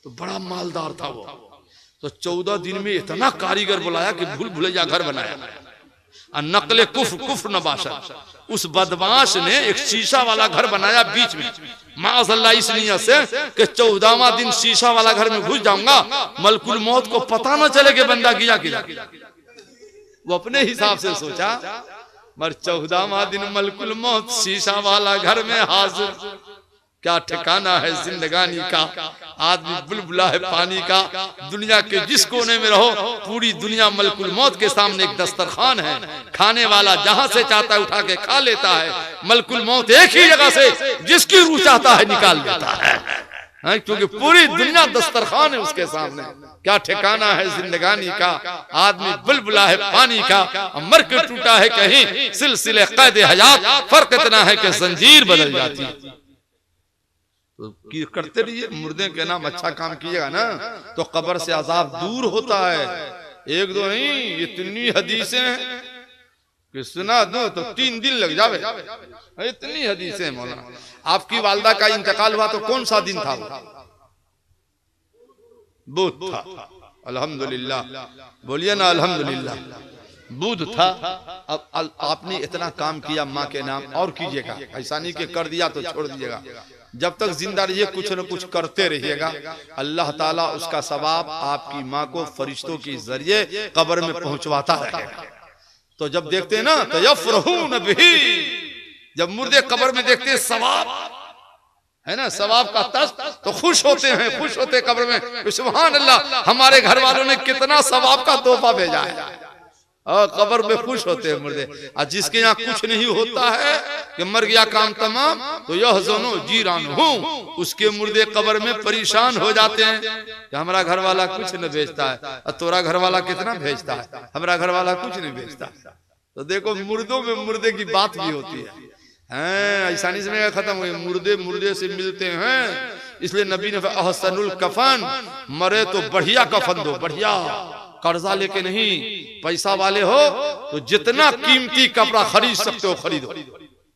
तो बड़ा मालदार था वो, तो 14 दिन में इतना कारीगर बुलाया कि भूल भुलैया घर बनाया, नकले कुफ्र नबाशा। उस बदमाश ने एक शीशा वाला घर बनाया बीच में, माज़अल्लाह इस नियत से कि 14वां दिन शीशा वाला घर में घुस जाऊंगा, मलकुल मौत को पता न चले कि बंदा किया किया। वो अपने हिसाब से सोचा, मगर 14वां दिन मलकुल मौत शीशा वाला घर में हाजिर। क्या ठिकाना है जिंदगानी का, आदमी बुलबुला है पानी का। दुनिया के जिस कोने में रहो, पूरी दुनिया मलकुल मौत के सामने एक दस्तरखान है, खाने वाला जहां से चाहता है उठा के खा लेता है। मलकुल मौत एक ही जगह से जिसकी रूह चाहता है निकाल लेता है, क्योंकि पूरी दुनिया दस्तरखान है उसके सामने। क्या ठिकाना है जिंदगानी का, आदमी बुलबुला है पानी का, मर के टूटा है कहीं सिलसिले कैद हयात, फर्क इतना है कि जंजीर बदल जाती है। तो करते रहिए, मुर्दे के नाम अच्छा काम कीजिएगा ना तो कब्र से अजाब दूर होता है। 1-2 नहीं, इतनी हदीसें हैं कि सुना दो तो 3 दिन लग जावे, इतनी हदीसें। मौलाना आपकी वालदा का इंतकाल हुआ तो कौन सा दिन था? बुध था। अल्हम्दुलिल्लाह, बोलिए ना अल्हम्दुलिल्लाह, बुध था। अब आपने इतना काम किया माँ के नाम, और कीजिएगा, ऐसा नहीं कि कर दिया तो छोड़ दीजिएगा। जब तक जिंदा रहिए कुछ न कुछ करते रहिएगा, अल्लाह ताला उसका सवाब आपकी माँ को फरिश्तों के जरिए कब्र में पहुंचवाता रहेगा। तो जब देखते हैं ना तो यफरहून बिही, जब मुर्दे कब्र में देखते हैं सवाब है ना, सवाब का तस्त, तो खुश होते हैं, खुश होते कब्र में, सुभान अल्लाह हमारे घर वालों ने कितना सवाब का तोहफा भेजा है। और कब्र में खुश होते हैं मुर्दे। और जिसके यहाँ कुछ नहीं होता है कि मर गया काम तमाम, तो यह जनो जीरान हूँ, उसके मुर्दे कब्र में परेशान हो जाते हैं कि हमारा घर वाला कुछ न भेजता है, और तोरा घर वाला कितना भेजता है, हमारा घर वाला कुछ नहीं भेजता। तो देखो मुर्दों में मुर्दे की बात भी होती है। ऐसा नहीं समझेगा खत्म हुए, मुर्दे मुर्दे से मिलते हैं। इसलिए नबी ने अहसनुल कफन, मरे तो बढ़िया कफन दो, बढ़िया, कर्जा लेके नहीं। पैसा वाले हो तो जितना कीमती कपड़ा खरीद सकते हो खरीदो,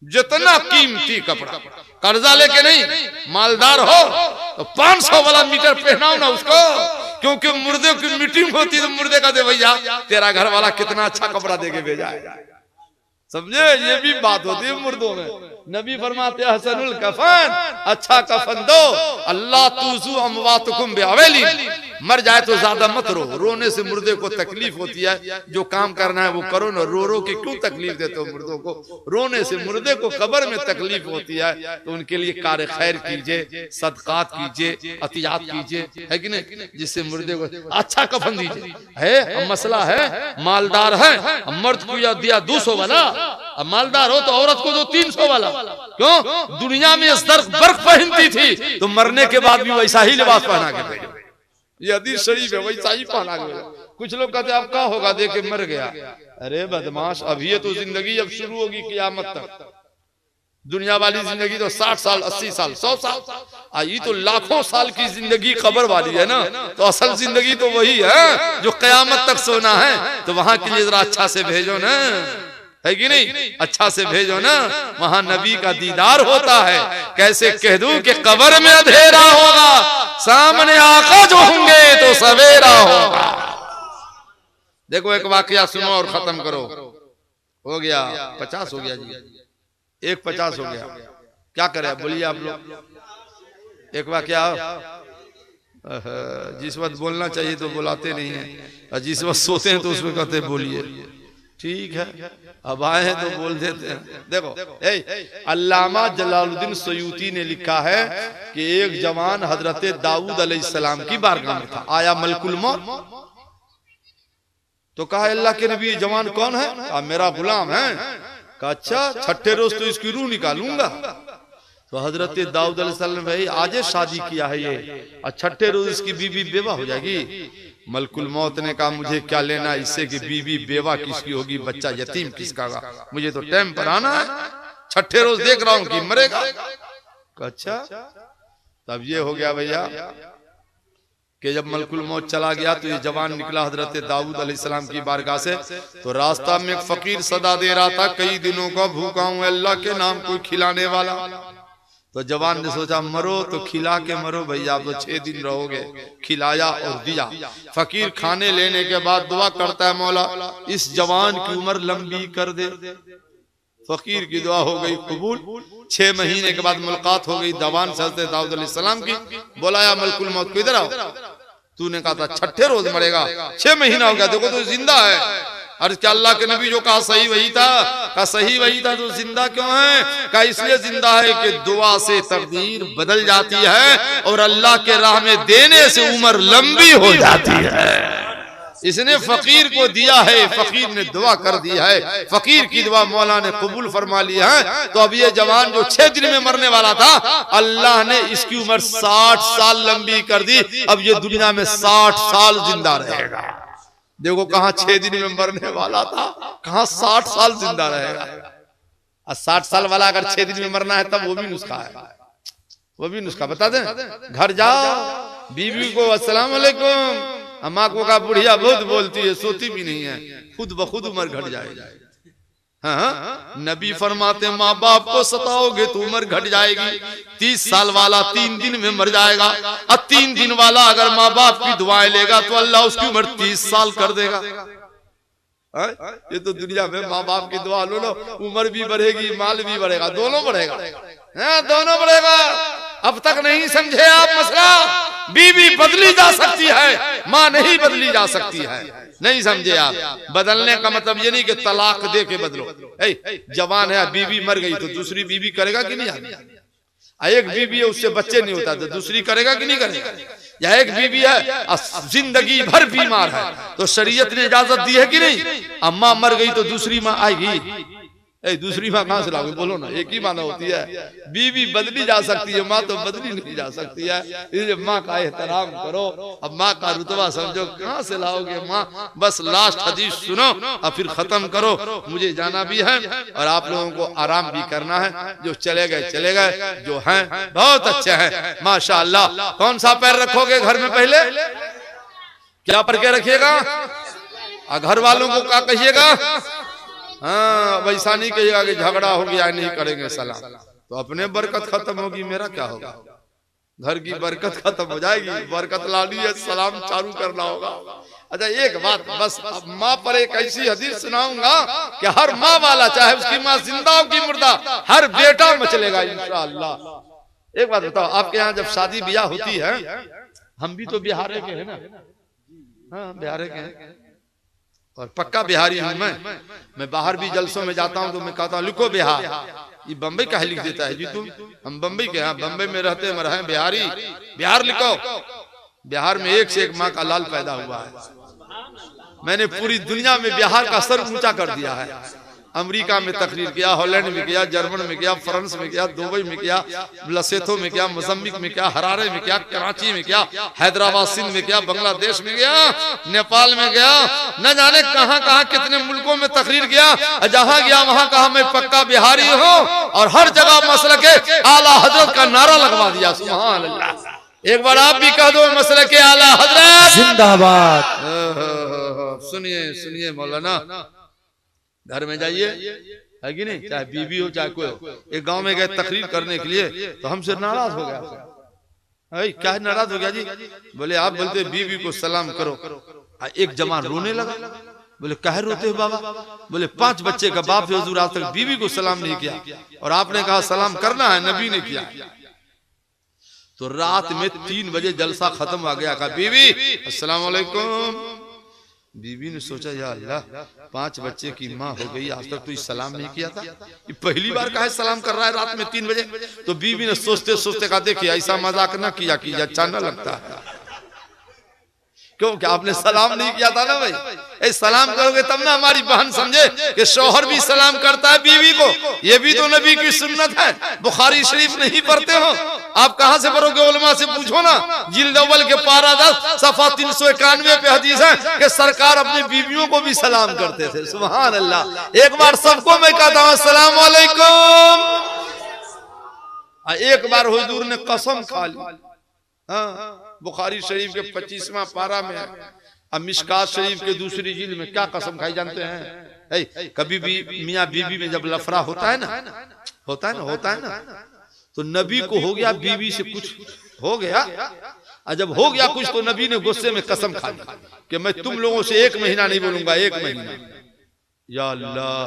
जितना कीमती कपड़ा, कर्जा लेके नहीं। मालदार हो तो 500 वाला मीटर पहनाओ ना उसको, क्योंकि मुर्दे की मीटिंग होती तो मुर्दे का दे भैया तेरा घर वाला कितना अच्छा कपड़ा देके भेजा है। समझे, ये भी बात होती है मुर्दों में। नबी फरमाते हैं हसनुल कफन, अच्छा कफन दो। अल्लाह तुजू अमवातुकुम बिअवैली, मर जाए तो ज्यादा मत रो, रोने से मुर्दे को तकलीफ होती है। जो काम करना है वो करो ना, रो रो के क्यों तकलीफ देते हो मुर्दों को? रोने से मुर्दे को कब्र में तकलीफ होती है। तो उनके लिए कार्य खैर कीजिए, सदकात कीजिए, अतियात कीजिए, है कि नहीं, जिससे मुर्दे को अच्छा कफन दीजिए। है मसला है, मालदार है, मर्द को या दिया 200 वाला, अब मालदार हो तो औरत को दो 300 वाला। क्यों? दुनिया में बर्फ पहनती थी तो मरने के बाद भी वैसा ही लिबास पहना के भेजो। ये हदीस शरीफ है, वैसा ही पहना के भेजो। कुछ लोग कहते अब क्या होगा, देखे मर गया। अरे बदमाश, अभी तो जिंदगी अब शुरू होगी क़यामत तक। दुनिया वाली जिंदगी तो 60 साल, 80 साल, 100 साल, ये तो लाखों साल की जिंदगी कब्र वाली है ना। तो असल जिंदगी तो वही है जो क़यामत तक सोना है। तो वहां के लिए जरा अच्छा से भेजो ना, है कि नहीं, अच्छा से भेजो ना। वहां नबी का दीदार होता है। कैसे कह दूं कि कब्र में अंधेरा होगा, सामने आका जो होंगे तो सवेरा होगा। देखो एक वाकया सुनो और खत्म करो। हो गया 50 हो गया जी, 1:50 हो गया, क्या करे बोलिए आप लोग। एक वाकया, जिस वक्त बोलना चाहिए तो बुलाते नहीं है, और जिस वक्त सोते हैं तो उसमें कहते बोलिए। ठीक है, अब आए हैं तो बोल देते हैं। देखो अल्लामा जलालुद्दीन सयूती ने लिखा है कि एक जवान हजरत दाऊद अलैहिस्सलाम की बारगाह में था। आया मलकुल मौत, तो कहा अल्लाह के नबी जवान कौन है? कहा मेरा गुलाम है। कहा अच्छा, छठे रोज तो इसकी रूह निकालूंगा। तो हजरत दाऊद अलैहिस्सलाम भाई आज शादी किया है ये, और छठे रोज इसकी बीवी बेवा हो जाएगी। मलकुल मौत ने कहा मुझे क्या लेना इससे कि बीवी बेवा किसकी होगी, बच्चा यतीम किसका होगा, मुझे तो टाइम पर आना है। छठे रोज देख रहा हूं कि मरेगा। अच्छा, तब ये हो गया भैया कि जब मलकुल मौत चला गया तो ये जवान निकला हजरत दाऊद अलैहिस्सलाम की बारगाह से। तो रास्ता में एक फकीर सदा दे रहा था, कई दिनों का भूखा हूं, अल्लाह के नाम कोई खिलाने वाला। तो जवान ने सोचा मरो तो खिला के मरो भैया, आप तो 6 दिन रहोगे। खिलाया और दिया। फकीर खाने लेने के बाद दुआ करता है, मौला इस जवान की उम्र लंबी कर दे। फकीर की दुआ हो गई कबूल। 6 महीने के बाद मुलाकात हो गई जवान से हज़रत दाऊद अलैहिस्सलाम की। बोलाया मलकुल मौत को, इधर आओ। तूने कहा था छठे रोज मरेगा, 6 महीना हो गया, देखो तो जिंदा है। और क्या अल्लाह के नबी जो कहा सही वही था? कहा सही वही था, तो जिंदा क्यों है? कहा इसलिए जिंदा है कि दुआ से तकदीर बदल जाती है और अल्लाह के राह में देने से उम्र लंबी हो जाती है। इसने फकीर को दिया है, फकीर ने दुआ कर दी है, फकीर की दुआ मौला ने कबूल फरमा ली है। तो अब ये जवान जो 6 दिन में मरने वाला था, अल्लाह ने इसकी उम्र 60 साल लंबी कर दी। अब ये दुनिया में 60 साल जिंदा रहेगा। देखो कहां 6 दिन में मरने वाला था, कहां 60 साल जिंदा रहेगा। और 60 साल वाला अगर 6 दिन में मरना है तब वो भी नुस्खा है, वो भी नुस्खा बता दें। घर जाओ, बीवी को अस्सलाम वालेकुम, अम्मा को कहा बुढ़िया बहुत बोलती है, सोती भी नहीं है, खुद ब खुद उम्र घट जाएगी। हाँ, नबी फरमाते माँ बाप को सताओगे तो उम्र घट जाएगी। 30 साल वाला 3 दिन में मर जाएगा, और 3 दिन वाला अगर माँ बाप की दुआएं लेगा तो अल्लाह उसकी उम्र 30 साल कर देगा। ये तो दुनिया में माँ बाप की दुआ लो, उम्र भी बढ़ेगी, माल भी बढ़ेगा, दोनों बढ़ेगा, दोनों बढ़ेगा। अब तक नहीं समझे आप मसला। बीवी बदली जा सकती है, माँ नहीं बदली जा सकती है। नहीं समझे आप? बदलने का मतलब ये नहीं कि तलाक दे के बदलो। जवान है, बीवी मर गई तो दूसरी बीवी करेगा कि नहीं? एक बीवी है उससे बच्चे नहीं होता तो दूसरी करेगा कि नहीं करेगा? या एक बीवी है जिंदगी भर बीमार है, तो शरीयत ने इजाजत दी है कि नहीं? अम्मा मर गई तो दूसरी माँ आएगी? दूसरी माँ कहां से लाओगे? बोलो ना, एक ही माना होती है। बीवी बदली जा सकती है, माँ तो बदली नहीं जा सकती है। इसलिए माँ का एहतराम करो। अब माँ का रुतबा समझो, कहां से लाओगे माँ? बस लास्ट हदीस सुनो और फिर खत्म करो, मुझे जाना भी है और आप लोगों को आराम भी करना है। जो चले गए, जो हैं बहुत अच्छे हैं माशाअल्लाह। कौन सा पैर रखोगे घर में? पहले क्या पर के रखिएगा? घर वालों को क्या कहिएगा? हाँ, वैसा नहीं कहिएगा कि झगड़ा हो गया नहीं करेंगे सलाम, तो अपने बरकत खत्म होगी, मेरा क्या होगा? घर की बरकत खत्म हो जाएगी। बरकत लानी है, सलाम चालू करना होगा। अच्छा एक बात बस, अब माँ पर एक ऐसी हदीस सुनाऊंगा कि हर माँ वाला, चाहे उसकी माँ जिंदा हो की मुर्दा, हर बेटा मचलेगा इंशाअल्लाह। एक बात बताओ, आपके यहाँ जब शादी ब्याह होती है, हम भी तो बिहार के हैं ना? हाँ, बिहार के हैं और पक्का बिहारी हूं मैं बाहर भी जलसों में जाता हूं तो मैं कहता हूं लिखो बिहार। ये बम्बई कहा लिख देता है जी तुम? हम बम्बई के हैं, बम्बई में रहते हैं, रहे बिहारी, बिहार लिखो। बिहार में एक से एक माँ का लाल पैदा हुआ है। मैंने पूरी दुनिया में बिहार का सर ऊंचा कर दिया है। अमेरिका में तकरीर किया, हॉलैंड में किया, जर्मन में किया, फ्रांस में किया, दुबई में किया, लसेथो में किया, मोज़म्बिक में किया, हरारे में किया, कराची में किया, हैदराबाद सिंध में किया, बांग्लादेश में गया, नेपाल में गया, न जाने कहां कहां कितने मुल्कों में तकरीर किया। जहां गया वहां कहा मैं पक्का बिहारी हूं और हर जगह मसलक आला हजरत का नारा लगवा दिया। सुभान अल्लाह। एक बार आप भी कह दो मसलक आला हजरत जिंदाबाद। सुनिए मौलाना, घर में जाइए, है कि नहीं? चाहे बीवी हो चाहे कोई हो। एक गांव में गए तकरीर करने के लिए, तो हमसे नाराज हो गया। क्या नाराज हो गया जी? बोले आप बोलते बीवी को सलाम करो। एक जवान रोने लगा। बोले काहे रोते हो बाबा? बोले 5 बच्चे का बाप है हुजूर, आज तक बीवी को सलाम नहीं किया और आपने कहा सलाम करना है, नबी ने किया। तो रात में 3 बजे जलसा खत्म आ गया। कहा बीवी अस्सलाम वालेकुम। बीबी ने सोचा या अल्लाह, 5 बच्चे की माँ हो गई, आज तक तो इस सलाम नहीं किया था, ये पहली बार काहे सलाम कर रहा है रात में 3 बजे? तो बीबी ने सोचते सोचते कहा देखिए ऐसा मजाक ना किया कीजिए, अच्छा न लगता है। क्यों? क्या आपने सलाम नहीं किया था ना भाई? ए सलाम करोगे तब ना हमारी बहन समझे कि शौहर भी सलाम करता है बीवी को। ये भी तो नबी की सुन्नत है। बुखारी शरीफ नहीं पढ़ते हो आप? कहां से पढ़ोगे? उलमा से पूछो ना। जिल्द अव्वल के पारा 10 सफा 391 पे हदीस है कि सरकार अपनी बीवियों को भी सलाम करते थे। सुभान अल्लाह। एक बार सबको मैं कहता हूं अस्सलाम वालेकुम। एक बार हुजूर ने कसम खा ली। हाँ, बुखारी शरीफ के 25वां पारा में, अब मिशकात शरीफ के दूसरी जिल्द में क्या कसम खाई जानते हैं? कभी भी मियाँ बीवी में जब लफड़ा होता है ना, तो नबी को हो गया बीवी से कुछ हो गया, और जब हो गया कुछ तो नबी ने गुस्से में कसम खा ली कि मैं तुम लोगों से 1 महीना नहीं बोलूंगा, 1 महीना। या अल्लाह,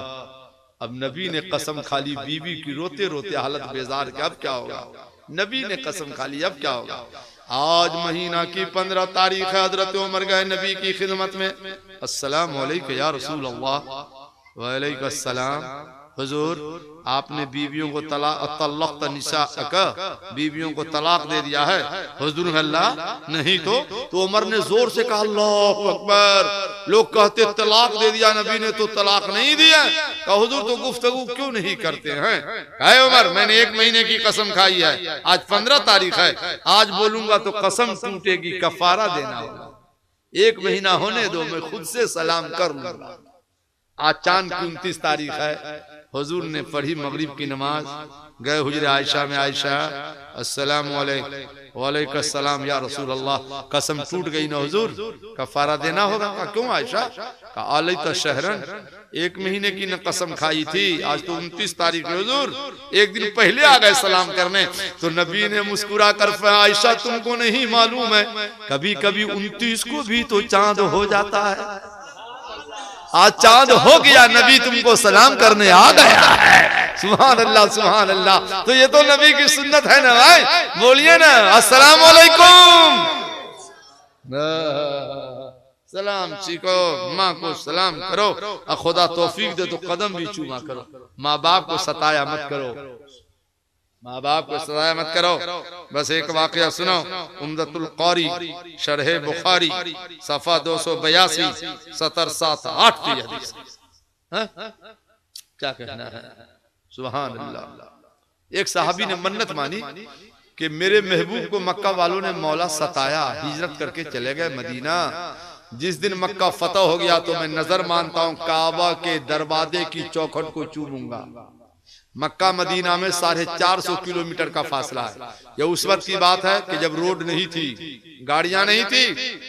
अब नबी ने कसम खा ली, बीवी की रोते रोते हालत बेजार के अब क्या होगा? नबी ने कसम खा ली, अब क्या होगा? आज महीना की 15 तारीख है, हजरत उमर गए नबी की खिदमत में। अस्सलाम वालेकुम या रसूल अल्लाह। वालेकुम अस्सलाम। हुजूर आपने बीवियों को तलाक बीवियों को तलाक दे दिया है। हुजूर अल्लाह नहीं तो उमर ने जोर से कहा अल्लाहु अकबर। लोग कहते तलाक दे दिया नबी ने तो तलाक नहीं दिया। कहा हुजूर तो गुफ्तगू क्यों नहीं करते हैं? कहे उमर मैंने 1 महीने की कसम खाई है, आज 15 तारीख है, आज बोलूंगा तो कसम टूटेगी, कफारा देना होगा। 1 महीना होने दो, मैं खुद से सलाम कर लूंगा। आज चांद की 29 तारीख है। हुजूर ने पढ़ी मगरिब की नमाज, गए हुजरे आयशा में। आयशा अस्सलाम वालेकुम अस्सलाम या रसूल अल्लाह। कसम टूट गई ना हुजूर, कफारा देना होगा। का क्यों आयशा? का आलैत शहरन, 1 महीने की न कसम खाई थी, आज तो 29 तारीख है हुजूर, 1 दिन पहले आ गए सलाम करने। तो नबी ने मुस्कुरा कर आयशा तुमको नहीं मालूम है, कभी कभी 29 को भी तो चांद हो जाता है। आज चांद हो गया, नबी तुमको सलाम करने आ गया है। सुभान अल्लाह सुभान अल्लाह। तो ये तो नबी की सुन्नत है ना भाई, बोलिए ना अस्सलाम वालेकुम। सलाम सीखो, माँ को सलाम करो, और खुदा तौफीक दे तो कदम भी चूमा करो, माँ बाप को सताया मत करो। माँ बाप को सजाया मत करो। बस एक वाकया सुनो, उम्दतुल कारी शरह बुखारी सफा 282 सतर 7-8 की हदीस। क्या कहना है, सुभान अल्लाह। एक साहबी ने मन्नत मानी कि मेरे महबूब को मक्का वालों ने मौला सताया, हिजरत करके चले गए मदीना। जिस दिन मक्का फतह हो गया तो मैं नजर मानता हूं काबा के दरवाजे की चौखट को चूमूंगा। मक्का मदीना में 450 किलोमीटर का फासला है। यह उस वक्त की बात है कि जब रोड नहीं थी, गाड़ियां नहीं थी,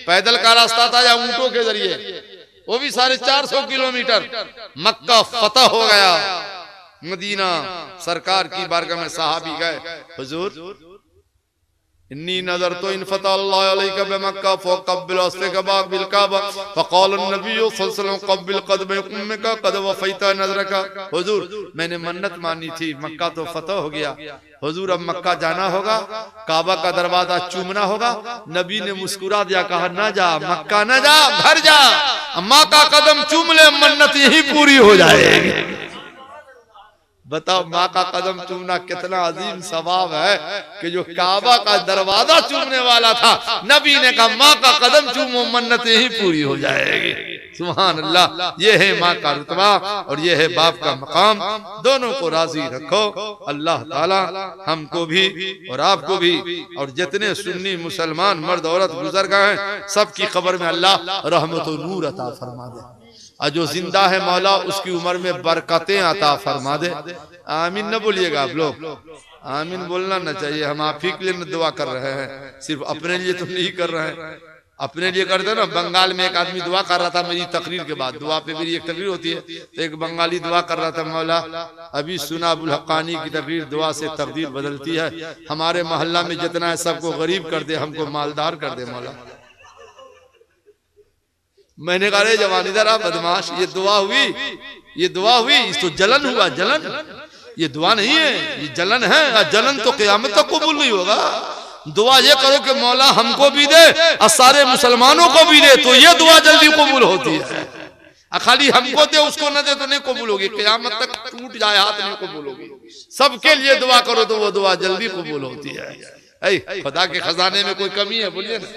पैदल का रास्ता था या ऊंटों के जरिए, वो भी 450 किलोमीटर। मक्का फतह हो गया, मदीना सरकार की बारगाह में सहाबी गए, हुजूर इन्नी नजर तो इन फतह अल्लाह अलैका बिमक्का फक़ब्बिल अस्तिक़बाक बिल काबा फ़क़ाल नबी सल्लल्लाहु अलैहि वसल्लम क़ब्बिल क़दम उम्मिका क़द वफ़ैता नज़रका। हुजूर मैंने मन्नत मानी थी, मक्का तो फतह हो गया, हुजूर अब मक्का जाना होगा, काबा का दरवाजा चूमना होगा। नबी ने मुस्कुरा दिया, कहा ना जा मक्का ना जा, घर जा, माँ का कदम चूम ले, मन्नत यही पूरी हो जाएगी। बताओ माँ का कदम चूमना कितना अजीम सवाब है कि जो काबा का दरवाजा चूमने वाला था, नबी ने कहा माँ का कदम चूमो, मन्नत ही पूरी हो जाएगी। सुभान अल्लाह। ये है माँ का रुतबा और ये है बाप का मकाम। दोनों को राजी रखो। अल्लाह ताला हमको भी और आपको भी और जितने सुन्नी मुसलमान मर्द औरत गुजर गए हैं, सबकी खबर में अल्लाह रहमत और नूर अता फरमा दे। और जो जिंदा है मौला उसकी उम्र में बरकतें अता फरमा दे। आमीन न बोलिएगा आप लोग, आमीन बोलना न चाहिए। हम आप ही के लिए दुआ कर रहे हैं, सिर्फ अपने लिए तो नहीं कर रहे हैं। अपने लिए करते ना। बंगाल में एक आदमी दुआ कर रहा था मेरी तकरीर के बाद, दुआ पे मेरी एक तकरीर होती है, तो एक बंगाली दुआ कर रहा था, मौला अभी सुना अबुल हक्कानी की तकरीर, दुआ से तकदीर बदलती है, हमारे मोहल्ला में जितना है सबको गरीब कर दे, हमको मालदार कर दे मौला। मैंने कहा रे जवान इधर आ बदमाश, ये दुआ हुई, ये दुआ हुई, इस तो जलन हुआ, जलन। ये दुआ नहीं है, ये जलन है। जलन तो क़यामत तक कबूल नहीं होगा। दुआ ये करो कि मौला हमको भी दे और सारे मुसलमानों को भी दे, तो ये दुआ जल्दी कबूल होती है। खाली हमको दे उसको न दे तो नहीं कबूल होगी। क़यामत तक टूट जाए हाथ नहीं कबूल होगी। सबके लिए दुआ करो तो वो दुआ जल्दी कबूल होती है। खुदा के खजाने में कोई कमी है बोलिए ना?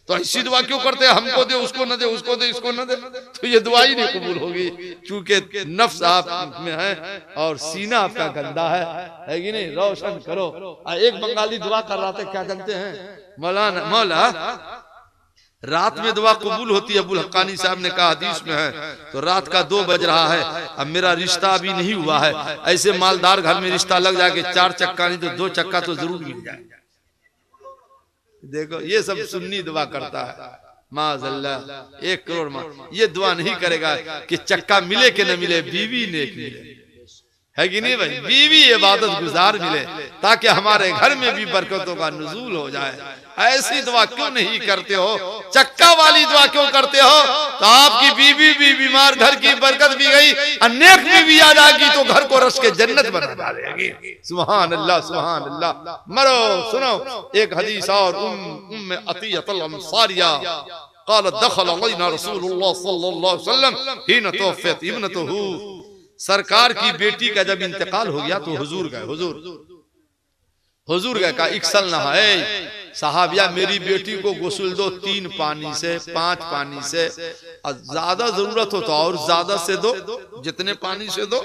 तो ऐसी दुआ क्यों करते हैं, हमको दे उसको न दे, उसको दे इसको न दे, तो ये दुआ ही नहीं कबूल होगी। क्योंकि नफ्स आप में है और सीना आपका गंदा है कि नहीं? रोशन करो। एक बंगाली दुआ कर रहा था, क्या जानते हैं मौलाना, मौला रात में दुआ कबूल होती है, अबुल हक्कानी साहब ने कहा, हदीस में है। तो रात का 2 बज रहा है, अब मेरा रिश्ता अभी नहीं हुआ है। ऐसे मालदार घर में रिश्ता लग जाके 4 चक्का नहीं तो 2 चक्का तो जरूर मिल जाए। देखो ये सब सुन्नी दुआ करता है, माज़अल्लाह 1 करोड़ माँ। ये दुआ नहीं करेगा कि चक्का मिले कि न मिले, बीवी नेक मिले, है कि नहीं भाई? बीवी इबादत गुजार मिले ताकि हमारे घर में भी बरकतों का नुज़ूल हो जाए। ऐसी दुआ क्यों नहीं करते हो? चक्का वाली दुआ क्यों करते हो? तो आपकी बीवी भी बीमार, घर की बरकत भी गई, अनेक बीवी आ जाएगी तो घर को रश के जन्नत बना डालेगी। सुभान अल्लाह, सुभान अल्लाह। मरो सुनो एक हदीस और, उम्मे अतियतुल अंसारिया क़ालत दख़ल अलैना रसूलुल्लाह सल्लल्लाहु अलैहि वसल्लम हिन तवफ़्फ़त इब्नतुहु। सरकार की बेटी का जब इंतकाल हो गया तो हुजूर गए, हुजूर गए, कहा इक्सल नहाए साहबिया मेरी बेटी को गुस्ल दो 3 पानी से 5 पानी से, ज्यादा जरूरत हो तो और ज्यादा से दो, जितने पानी से दो।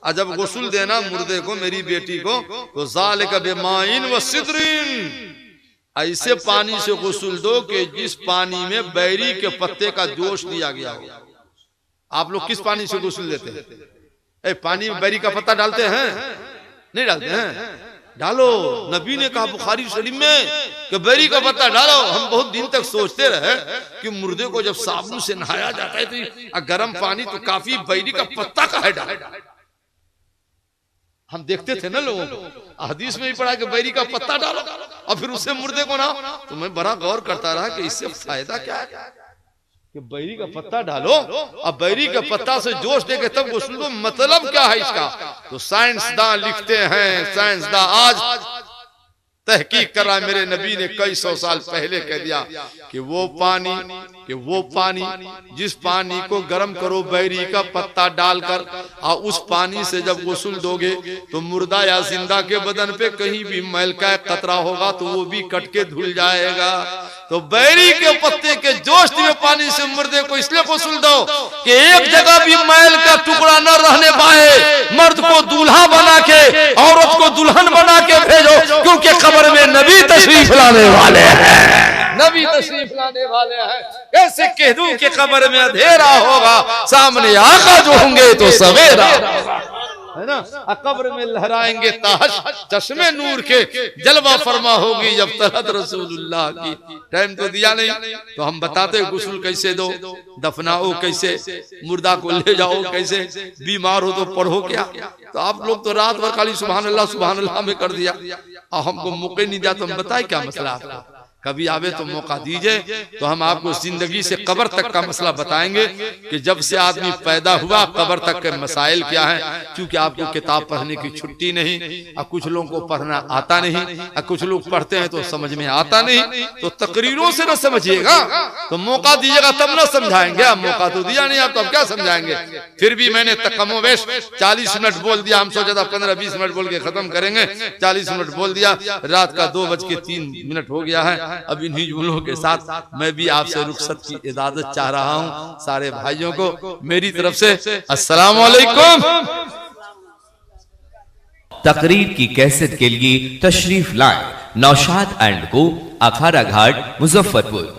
और जब गुस्ल देना मुर्दे को, मेरी बेटी को, तो ज़ालिका बिमाइन व सिद्रिन, ऐसे पानी से गुस्ल दो कि जिस पानी में बैरी के पत्ते का जोश दिया गया हो। आप लोग किस पानी से गुस्ल देते हैं? पानी में बैरी का पत्ता डालते हैं? नहीं डालते हैं? डालो। नबी ने कहा बुखारी शरीफ में कि बैरी का पत्ता डालो। हम बहुत दिन तक सोचते रहे कि मुर्दे को जब साबुन से नहाया जाता है तो गर्म पानी तो काफी, बैरी का पत्ता का है डाल। हम देखते थे ना लोगों को, हदीस में ही पढ़ा कि बैरी का पत्ता डालो और फिर उससे मुर्दे को नहाओ। तो मैं बड़ा गौर करता रहा कि इससे फायदा क्या है कि बैरी का पत्ता डालो और बैरी के पत्ता से जोश दे के तब गुस्ल दो। मतलब क्या है इसका? तो साइंसदान लिखते हैं, साइंसदान आज तहकीक करा, मेरे नबी ने कई सौ साल पहले कह दिया कि वो पानी जिस पानी को गर्म करो बैरी का पत्ता डालकर, और उस पानी से जब गुस्ल दोगे तो मुर्दा या जिंदा के बदन पे कहीं भी मैल का कतरा होगा तो वो भी कट के धुल जाएगा। तो बैरी के पत्ते के जोश में पानी से मुर्दे को इसलिए गुस्ल दो कि एक जगह भी मैल का टुकड़ा न रहने पाए। मर्द को दूल्हा बना के, औरत को दुल्हन बना के भेजो, क्योंकि कब्र में नबी तशरीफ लाने वाले हैं, नबी तशरीफ लाने वाले हैं। कैसे कह दूं कि कब्र में अंधेरा होगा, सामने आका जो होंगे तो सवेरा है ना। कब्र में लहराएंगे ताश चश्मे नूर के, जलवा फरमा होगी जब तलत रसूलुल्लाह की। टाइम तो दिया नहीं तो हम बताते गुस्ल कैसे दो, दफनाओ कैसे, मुर्दा को ले जाओ कैसे, बीमार हो तो पढ़ो क्या। तो आप लोग तो रात भर खाली सुभान अल्लाह में कर दिया, और हमको मौके नहीं दिया। तो हम बताए क्या मसला आपका, कभी आवे तो मौका दीजिए, तो हम आपको जिंदगी से कब्र तक का मसला बताएंगे कि जब से आदमी पैदा हुआ कब्र तक के मसाइल क्या हैं। क्योंकि आपको किताब पढ़ने की छुट्टी नहीं, और कुछ लोगों को पढ़ना आता नहीं, और कुछ लोग पढ़ते हैं तो समझ में आता नहीं। तो तकरीरों से न समझिएगा, तो मौका दीजिएगा तब न समझाएंगे। अब मौका तो दिया नहीं, आप तो अब क्या समझाएंगे। फिर भी मैंने तकमोवेश 40 मिनट बोल दिया, हम सोचा था 15-20 मिनट बोल के खत्म करेंगे, 40 मिनट बोल दिया। रात का 2:03 हो गया है। अब इन्हीं जुमलों के साथ मैं भी आपसे रुखसत की इजाजत चाह रहा हूं। सारे भाइयों को मेरी तरफ से अस्सलाम वालेकुम। तकरीर की कैसेट के लिए तशरीफ लाएं नौशाद एंड को, अखाड़ा घाट, मुजफ्फरपुर।